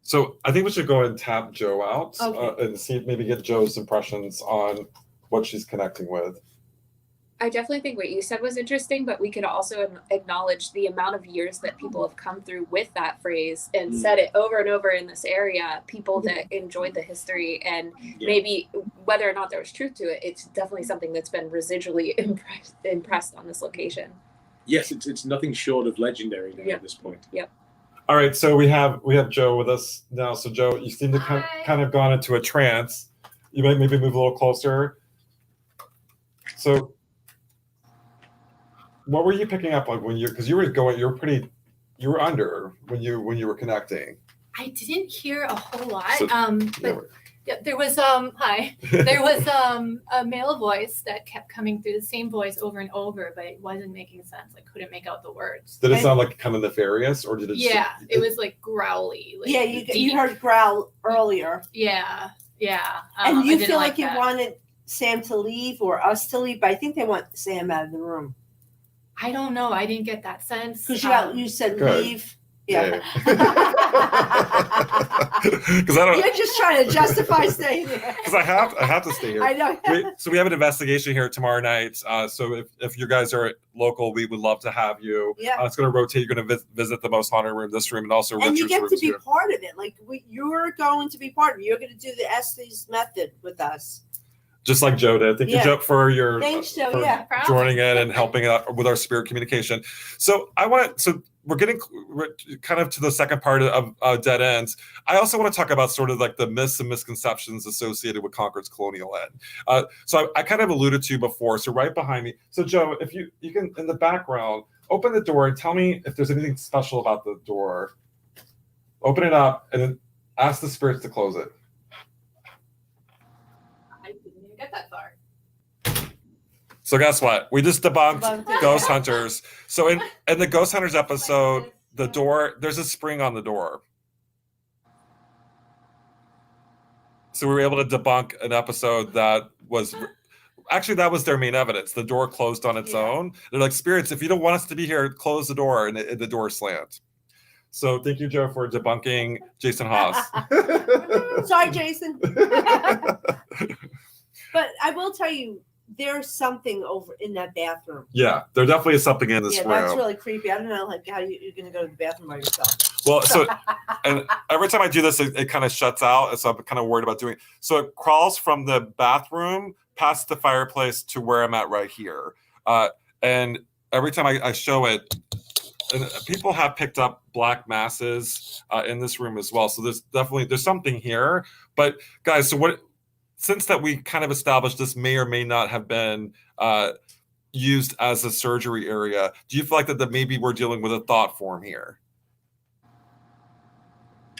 So I think we should go ahead and tap Joe out Okay. and see, maybe get Joe's impressions on what she's connecting with. I definitely think what you said was interesting, but we could also acknowledge the amount of years that people have come through with that phrase and said it over and over in this area. People that enjoyed the history, and maybe whether or not there was truth to it, it's definitely something that's been residually impressed on this location. Yes, it's nothing short of legendary now at this point. Yep. All right, so we have Joe with us now. So Joe, you seem to kind of gone into a trance. You might maybe move a little closer. So, what were you picking up on when because you were under when you were connecting? I didn't hear a whole lot. So, but there was there was a male voice that kept coming through, the same voice over and over, but it wasn't making sense. I couldn't make out the words. Did it sound like kind of nefarious, or did it? Yeah, it was like growly. Like, yeah, you heard growl earlier. Yeah. And you feel like you wanted Sam to leave or us to leave, but I think they want Sam out of the room. I don't know. I didn't get that sense. Because you said good. leave. Yeah. Because You're just trying to justify staying there. Because I have to stay here. I know. So we have an investigation here tomorrow night. So if you guys are local, we would love to have you. Yeah. It's going to rotate. You're going to visit the most haunted room, this room, and also And you Richard's get to be room, too. part of it. Like you're going to be part of it. You're going to do the Estes method with us. Just like Joe did. Thank you, Joe, for your Thanks, Joe. for joining in and helping out with our spirit communication. So we're getting kind of to the second part of Dead Ends. I also want to talk about sort of like the myths and misconceptions associated with Concord's Colonial Inn. So I kind of alluded to before. So right behind me. So Joe, if you can, in the background, open the door and tell me if there's anything special about the door. Open it up and then ask the spirits to close it. I didn't even get that far. So guess what? We just debunked Ghost Hunters. So in the Ghost Hunters episode, the door, there's a spring on the door. So we were able to debunk an episode that was their main evidence. The door closed on its own. They're like, spirits, if you don't want us to be here, close the door, and the door slammed. So thank you, Joe, for debunking Jason Haas. Sorry, Jason. But I will tell you, there's something over in that bathroom. Yeah, there definitely is something in this room. Yeah, that's really creepy. I don't know how you're going to go to the bathroom by yourself. Well, so and every time I do this, it kind of shuts out, and so I'm kind of worried about doing it. So it crawls from the bathroom past the fireplace to where I'm at right here. And every time I show it, and people have picked up black masses in this room as well. So there's something here. But guys, so since that we kind of established this may or may not have been used as a surgery area, do you feel like that maybe we're dealing with a thought form here?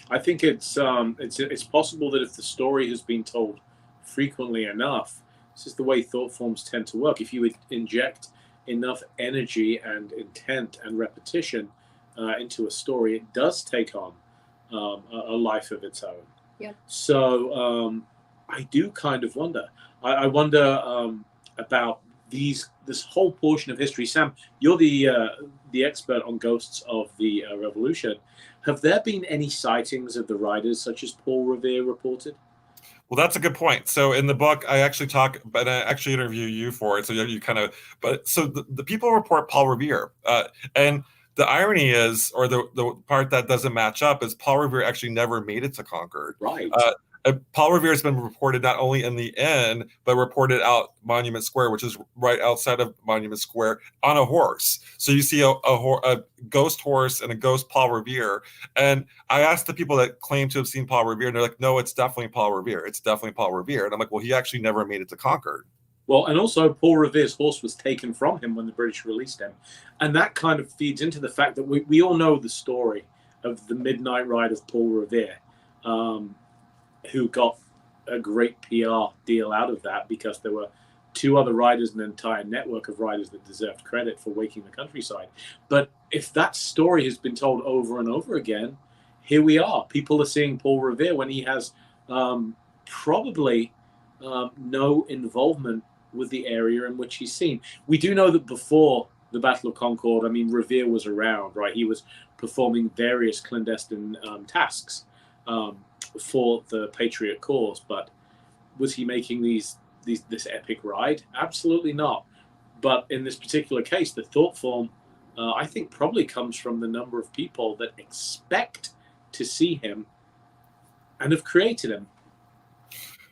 I think it's possible that if the story has been told frequently enough, this is the way thought forms tend to work. If you would inject enough energy and intent and repetition into a story, it does take on a life of its own. Yeah. So I do kind of wonder. I wonder about this whole portion of history. Sam, you're the expert on ghosts of the Revolution. Have there been any sightings of the riders, such as Paul Revere reported? Well, that's a good point. So in the book, I actually talk, but I actually interview you for it. So you kind of, so the people report Paul Revere, and the irony is, or the part that doesn't match up is Paul Revere actually never made it to Concord. Right. Paul Revere has been reported not only in the inn, but reported out Monument Square, which is right outside of Monument Square, on a horse. So you see a ghost horse and a ghost Paul Revere. And I asked the people that claim to have seen Paul Revere, and they're like, no, it's definitely Paul Revere. It's definitely Paul Revere. And I'm like, well, he actually never made it to Concord. Well, and also Paul Revere's horse was taken from him when the British released him. And that kind of feeds into the fact that we all know the story of the Midnight Ride of Paul Revere, who got a great PR deal out of that because there were two other riders and an entire network of riders that deserved credit for waking the countryside. But if that story has been told over and over again, here we are. People are seeing Paul Revere when he has probably no involvement with the area in which he's seen. We do know that before the Battle of Concord, I mean, Revere was around, right? He was performing various clandestine tasks for the Patriot cause, but was he making this epic ride? Absolutely not. But in this particular case, the thought form, I think, probably comes from the number of people that expect to see him and have created him.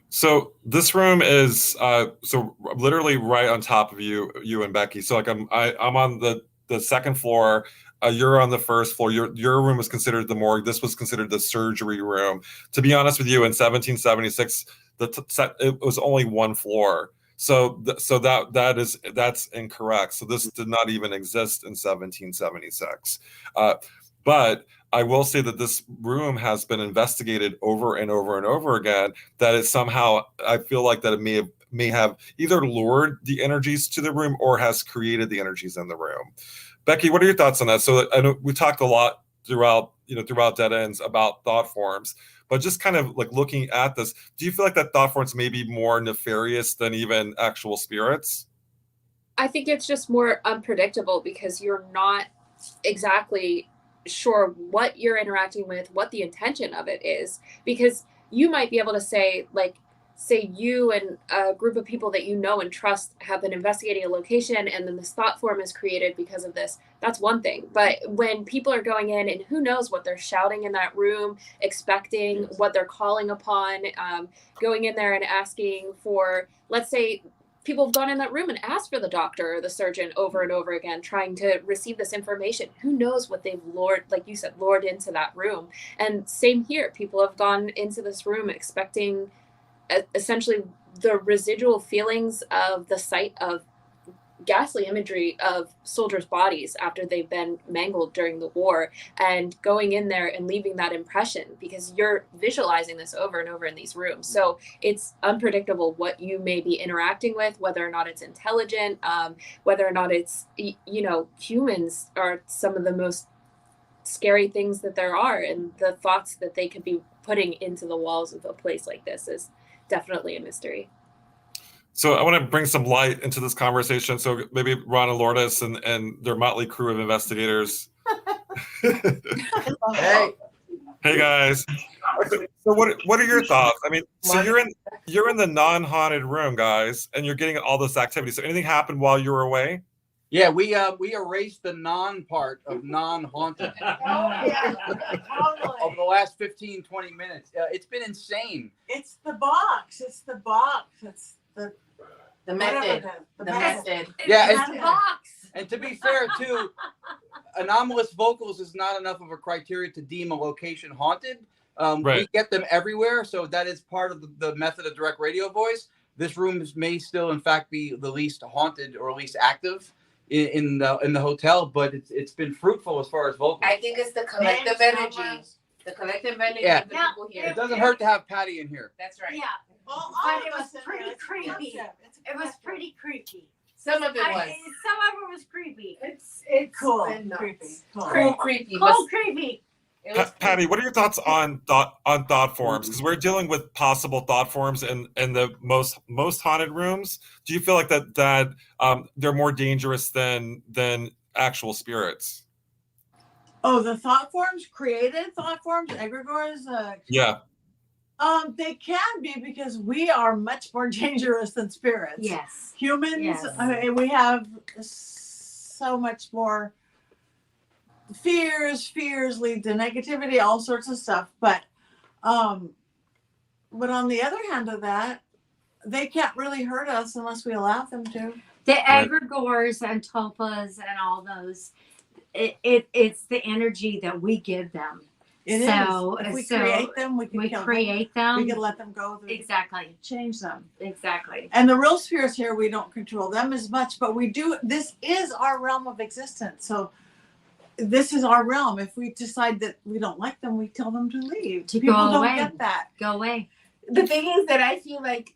So this room is so literally right on top of you and Beckie. So like I'm on the second floor. You're on the first floor. Your room was considered the morgue. This was considered the surgery room. To be honest with you, in 1776, it was only one floor. So that's incorrect. So this did not even exist in 1776. But I will say that this room has been investigated over and over and over again. That it somehow, I feel like that it may have either lured the energies to the room or has created the energies in the room. Beckie, what are your thoughts on that? So I know we talked a lot throughout Dead Ends about thought forms, but just kind of like looking at this, do you feel like that thought forms may be more nefarious than even actual spirits? I think it's just more unpredictable because you're not exactly sure what you're interacting with, what the intention of it is, because you might be able to say you and a group of people that you know and trust have been investigating a location, and then this thought form is created because of this. That's one thing. But when people are going in and who knows what they're shouting in that room, expecting, what they're calling upon, going in there and asking for, let's say, people have gone in that room and asked for the doctor or the surgeon over and over again, trying to receive this information. Who knows what they've lured, like you said, lured into that room. And same here. People have gone into this room expecting essentially the residual feelings of the sight of ghastly imagery of soldiers' bodies after they've been mangled during the war, and going in there and leaving that impression because you're visualizing this over and over in these rooms. So it's unpredictable what you may be interacting with, whether or not it's intelligent, whether or not it's, humans are some of the most scary things that there are, and the thoughts that they could be putting into the walls of a place like this is definitely a mystery. So I want to bring some light into this conversation. So maybe Ron and Lourdes and their motley crew of investigators. Hey guys. So what are your thoughts? I mean, so you're in the non-haunted room, guys, and you're getting all this activity. So anything happened while you were away? Yeah, we erased the non part of non-haunted over the last 15, 20 minutes. It's been insane. It's the box. It's the method. The method. Yeah, the box. And to be fair, too, anomalous vocals is not enough of a criteria to deem a location haunted. Right. We get them everywhere, so that is part of the method of direct radio voice. This room may still, in fact, be the least haunted or least active in the hotel, but it's been fruitful as far as vocals. I think it's the collective energy. The collective energy of the people here. It doesn't hurt to have Patty in here. That's right. Yeah. Well, But it was pretty creepy. It was pretty creepy. Some of it was. Some of it was creepy. It's cool. Creepy. Cool, creepy. Cool, creepy. Patty, what are your thoughts on thought forms? Because we're dealing with possible thought forms in the most haunted rooms. Do you feel like that they're more dangerous than actual spirits? Oh, the thought forms, created thought forms, egregores. Yeah. They can be because we are much more dangerous than spirits. Yes. Humans, Yes. We have so much more fears lead to negativity, all sorts of stuff. But on the other hand of that, they can't really hurt us unless we allow them to. The egregores and topas and all those, it's the energy that we give them. It So- is. If we so create them, we can We kill create them. them. We can let them go. Exactly. Change them. Exactly. And the real spirits here, we don't control them as much, but we do. This is our realm of existence. So this is our realm. If we decide that we don't like them, we tell them to leave. To People go don't away. get that. Go away. The thing is that I feel like,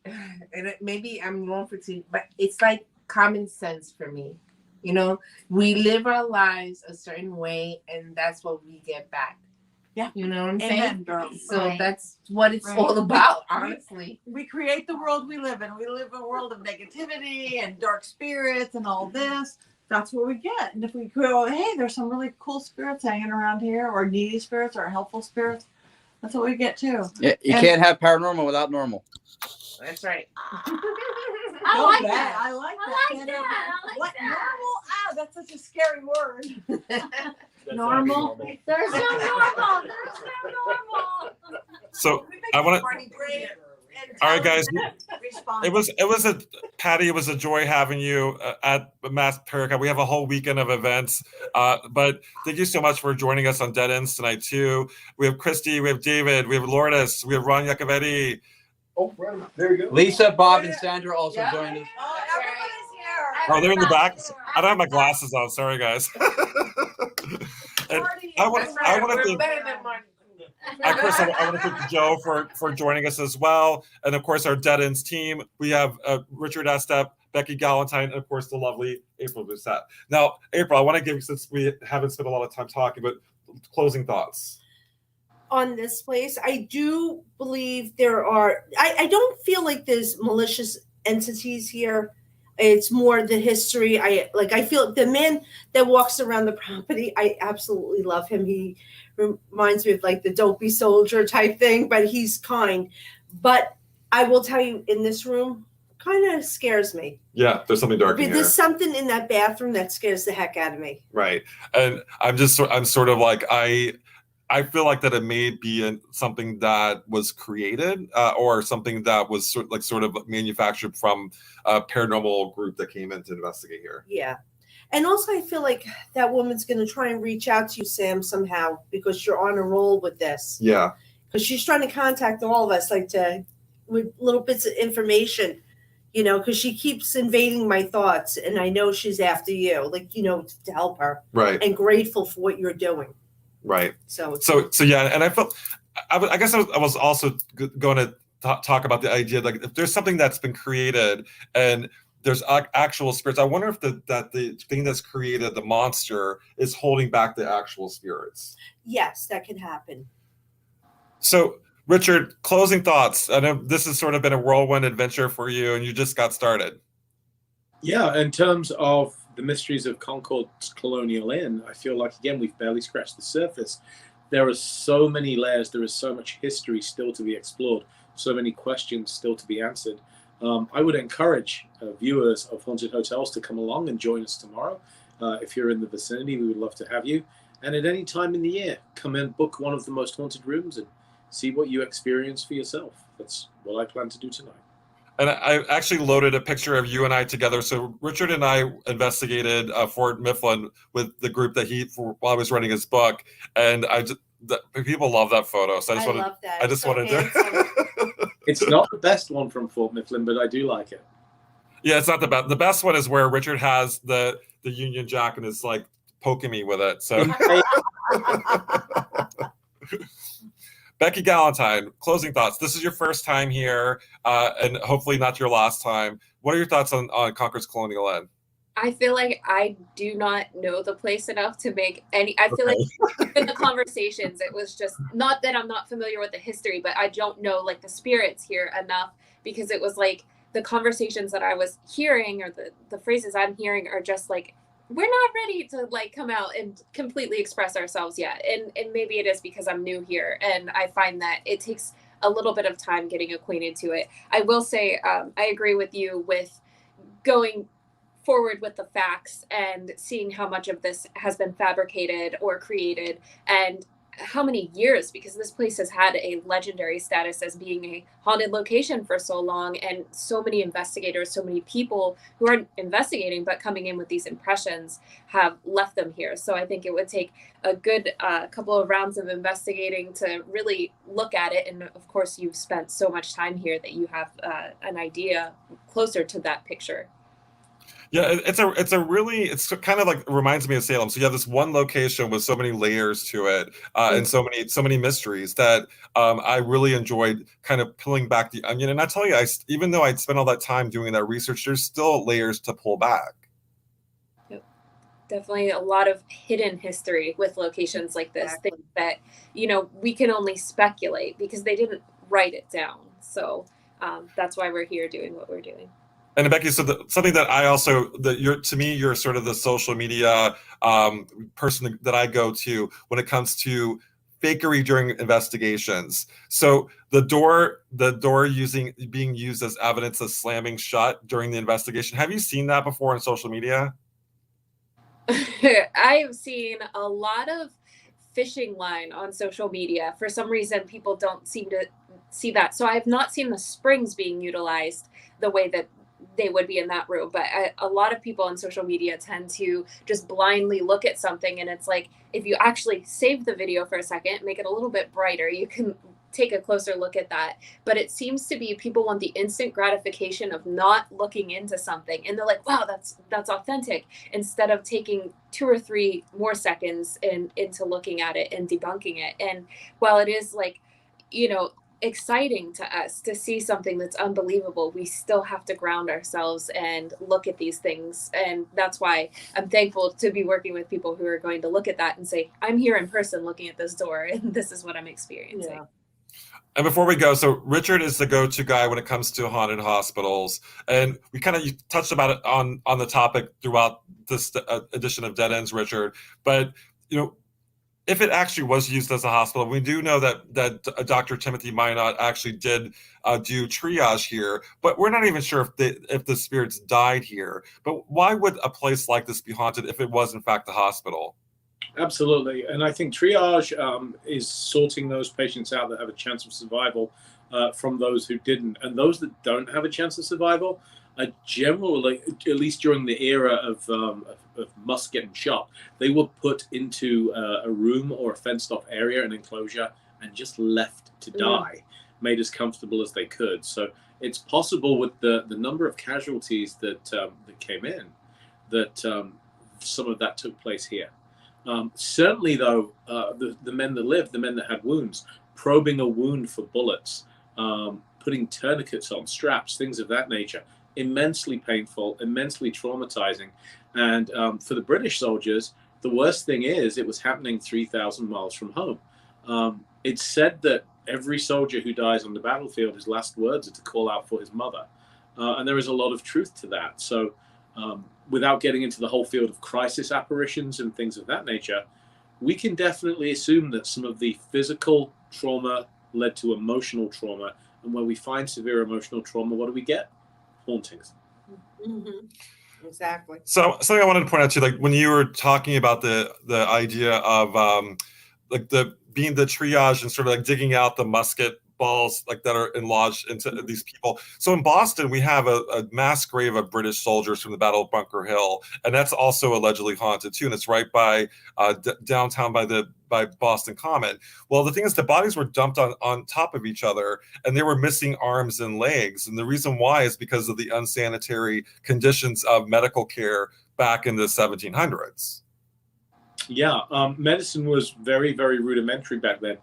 and maybe I'm wrong for two, but it's like common sense for me. You know, we live our lives a certain way, and that's what we get back. Yeah. You know what I'm Amen, saying? girl. So Right. that's what it's Right. all about, honestly. We create the world we live in. We live in a world of negativity and dark spirits and all this. That's what we get. And if we go, hey, there's some really cool spirits hanging around here, or needy spirits, or helpful spirits, that's what we get too. Yeah, you can't have paranormal without normal. That's right. I like that. I like I that. like that. I like What that. normal? Ah, that's such a scary word. Normal. There's no normal. There's no normal. So We make I want to. Barney brave and All right, guys. respond. It was a Patty. It was a joy having you at Mass Perica. We have a whole weekend of events, but thank you so much for joining us on Dead Ends tonight too. We have Christy, we have David, we have Lourdes, we have Ron Yacovetti. Oh, right. There you go. Lisa, Bob, and Sandra also joined us. Oh, everybody's here. Oh, they're in the back. I don't have my glasses on. Sorry, guys. And I want to thank. Of course, I want to thank Joe for joining us as well, and of course our Dead Ends team. We have Richard Estep, Beckie Galentine, and of course the lovely April Busset. Now, April, I want to give, since we haven't spent a lot of time talking, but closing thoughts on this place. I do believe there are, I don't feel like there's malicious entities here. It's more the history. I feel the man that walks around the property, I absolutely love him. He reminds me of like the dopey soldier type thing, but he's kind. But I will tell you, in this room, kind of scares me. Yeah, there's something dark in here. There's something in that bathroom that scares the heck out of me. Right. And I'm sort of like, I feel like that it may be something that was created or something that was sort of manufactured from a paranormal group that came in to investigate here. Yeah. And also I feel like that woman's going to try and reach out to you, Sam, somehow, because you're on a roll with this. Yeah. Because she's trying to contact all of us, with little bits of information, because she keeps invading my thoughts, and I know she's after you, to help her. Right. And grateful for what you're doing. Right. So yeah, and I felt, I guess I was also going to talk about the idea, like if there's something that's been created and there's actual spirits, I wonder if that the thing that's created the monster is holding back the actual spirits. Yes, that can happen. So, Richard, closing thoughts. I know this has sort of been a whirlwind adventure for you, and you just got started. Yeah, in terms of the mysteries of Concord's Colonial Inn, I feel like, again, we've barely scratched the surface. There are so many layers. There is so much history still to be explored, so many questions still to be answered. I would encourage viewers of Haunted Hotels to come along and join us tomorrow. If you're in the vicinity, we would love to have you. And at any time in the year, come and book one of the most haunted rooms and see what you experience for yourself. That's what I plan to do tonight. And I actually loaded a picture of you and I together. So Richard and I investigated Fort Mifflin with the group that while I was writing his book, and people love that photo. So I love that. I just so wanted to. It's not the best one from Fort Mifflin, but I do like it. Yeah, it's not the best. The best one is where Richard has the Union Jack and is like poking me with it. So. Beckie Galentine, closing thoughts. This is your first time here, and hopefully not your last time. What are your thoughts on Concord's Colonial Inn? I feel like I do not know the place enough to make any. I feel like in the conversations, it was just not that I'm not familiar with the history, but I don't know like the spirits here enough, because it was like the conversations that I was hearing or the phrases I'm hearing are just like, we're not ready to like come out and completely express ourselves yet. And maybe it is because I'm new here, and I find that it takes a little bit of time getting acquainted to it. I will say I agree with you with going forward with the facts and seeing how much of this has been fabricated or created, and how many years, because this place has had a legendary status as being a haunted location for so long, and so many investigators, so many people who aren't investigating but coming in with these impressions have left them here. So I think it would take a good couple of rounds of investigating to really look at it. And of course, you've spent so much time here that you have an idea closer to that picture. Yeah, it's kind of like reminds me of Salem. So you have this one location with so many layers to it, and so many mysteries that I really enjoyed kind of peeling back the onion. And I tell you, even though I'd spent all that time doing that research, there's still layers to pull back. Yep. Definitely a lot of hidden history with locations like this, things that, we can only speculate because they didn't write it down. So that's why we're here doing what we're doing. And Beckie, so something that I also, you're sort of the social media person that I go to when it comes to fakery during investigations. So the door being used as evidence of slamming shut during the investigation. Have you seen that before on social media? I have seen a lot of fishing line on social media. For some reason, people don't seem to see that. So I have not seen the springs being utilized the way that they would be in that room. But a lot of people on social media tend to just blindly look at something. And it's like, if you actually save the video for a second, make it a little bit brighter, you can take a closer look at that. But it seems to be people want the instant gratification of not looking into something, and they're like, wow, that's authentic, instead of taking 2 or 3 more seconds into looking at it and debunking it. And while it is like, exciting to us to see something that's unbelievable, we still have to ground ourselves and look at these things. And that's why I'm thankful to be working with people who are going to look at that and say, I'm here in person looking at this door, and this is what I'm experiencing. Yeah. And before we go, so Richard is the go-to guy when it comes to haunted hospitals. And we kind of touched about it on the topic throughout this edition of Dead Ends, Richard. But, if it actually was used as a hospital, we do know that Dr. Timothy Minot actually did do triage here, but we're not even sure if the spirits died here. But why would a place like this be haunted if it was in fact a hospital? Absolutely. And I think triage is sorting those patients out that have a chance of survival from those who didn't. And those that don't have a chance of survival are generally, at least during the era of Musk getting shot, they were put into a room or a fenced off area, an enclosure, and just left to die, made as comfortable as they could. So it's possible with the number of casualties that came in, that some of that took place here. Certainly, though, the men that lived, the men that had wounds, probing a wound for bullets, putting tourniquets on, straps, things of that nature, immensely painful, immensely traumatizing. And for the British soldiers, the worst thing is it was happening 3,000 miles from home. It's said that every soldier who dies on the battlefield, his last words are to call out for his mother. And there is a lot of truth to that. So without getting into the whole field of crisis apparitions and things of that nature, we can definitely assume that some of the physical trauma led to emotional trauma. And when we find severe emotional trauma, what do we get? Hauntings. Mm-hmm. Exactly. So something I wanted to point out too, like when you were talking about the idea of like being the triage and sort of like digging out the musket balls like that are lodged into these people. So in Boston, we have a mass grave of British soldiers from the Battle of Bunker Hill, and that's also allegedly haunted too. And it's right by downtown by Boston Common. Well, the thing is, the bodies were dumped on top of each other, and they were missing arms and legs. And the reason why is because of the unsanitary conditions of medical care back in the 1700s. Yeah, medicine was very, very rudimentary back then.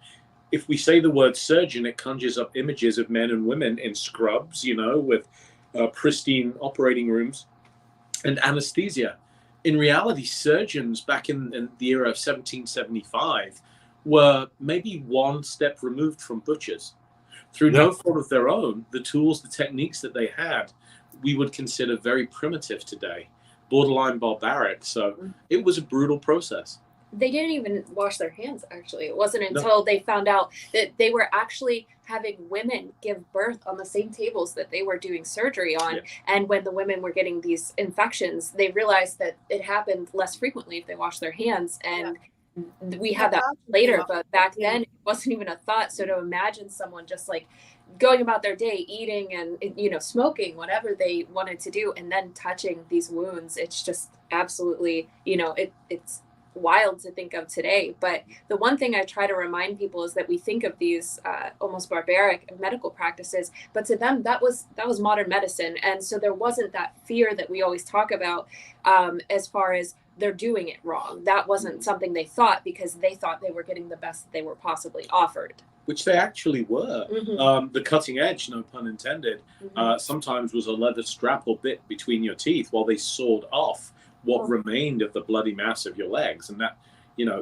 If we say the word surgeon, it conjures up images of men and women in scrubs, with pristine operating rooms and anesthesia. In reality, surgeons back in the era of 1775 were maybe one step removed from butchers. Through no fault of their own, the tools, the techniques that they had, we would consider very primitive today, borderline barbaric. So it was a brutal process. They didn't even wash their hands, actually. It wasn't until they found out that they were actually having women give birth on the same tables that they were doing surgery on. Yeah. And when the women were getting these infections, they realized that it happened less frequently if they washed their hands. And we had that later, but back then it wasn't even a thought. So to imagine someone just like going about their day, eating and, smoking, whatever they wanted to do, and then touching these wounds, it's just absolutely, it's wild to think of today. But the one thing I try to remind people is that we think of these almost barbaric medical practices, but to them that was modern medicine. And so there wasn't that fear that we always talk about as far as they're doing it wrong. That wasn't something they thought, because they thought they were getting the best that they were possibly offered, which they actually were. The cutting edge, no pun intended, sometimes was a leather strap or bit between your teeth while they sawed off what remained of the bloody mass of your legs. And that,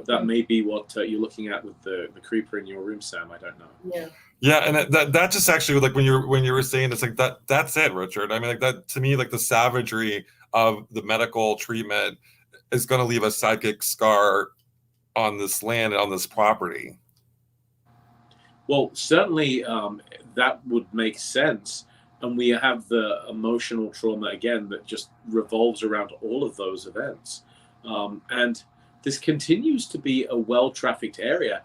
that may be what you're looking at with the creeper in your room, Sam. I don't know. Yeah, and that just actually, like when you were saying, it's like that's it, Richard. I mean, like that to me, like the savagery of the medical treatment is going to leave a psychic scar on this land and on this property. Well, certainly that would make sense. And we have the emotional trauma again that just revolves around all of those events. And this continues to be a well-trafficked area.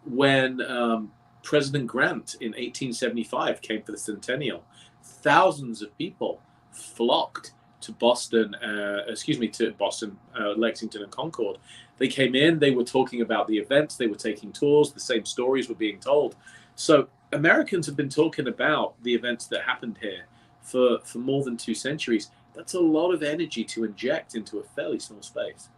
When President Grant in 1875 came for the centennial, thousands of people flocked to Boston, Lexington and Concord. They came in, they were talking about the events, they were taking tours, the same stories were being told. So Americans have been talking about the events that happened here for more than 2 centuries. That's a lot of energy to inject into a fairly small space.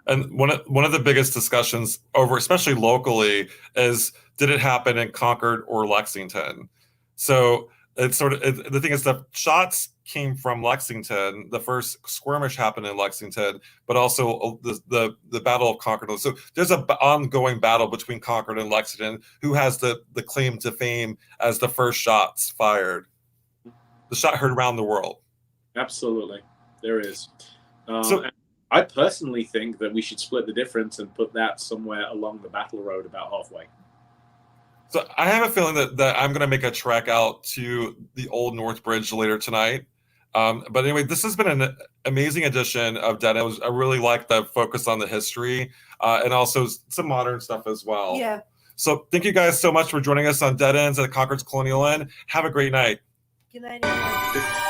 And one of the biggest discussions over, especially locally, is did it happen in Concord or Lexington? So it's the thing is the shots came from Lexington. The first skirmish happened in Lexington, but also the Battle of Concord. So there's an ongoing battle between Concord and Lexington. Who has the claim to fame as the first shots fired? The shot heard around the world. Absolutely, there is. So I personally think that we should split the difference and put that somewhere along the battle road about halfway. So I have a feeling that I'm going to make a trek out to the Old North Bridge later tonight. But anyway, this has been an amazing edition of Dead Ends. I really like the focus on the history and also some modern stuff as well. Yeah. So thank you guys so much for joining us on Dead Ends at Concord's Colonial Inn. Have a great night. Good night, everyone.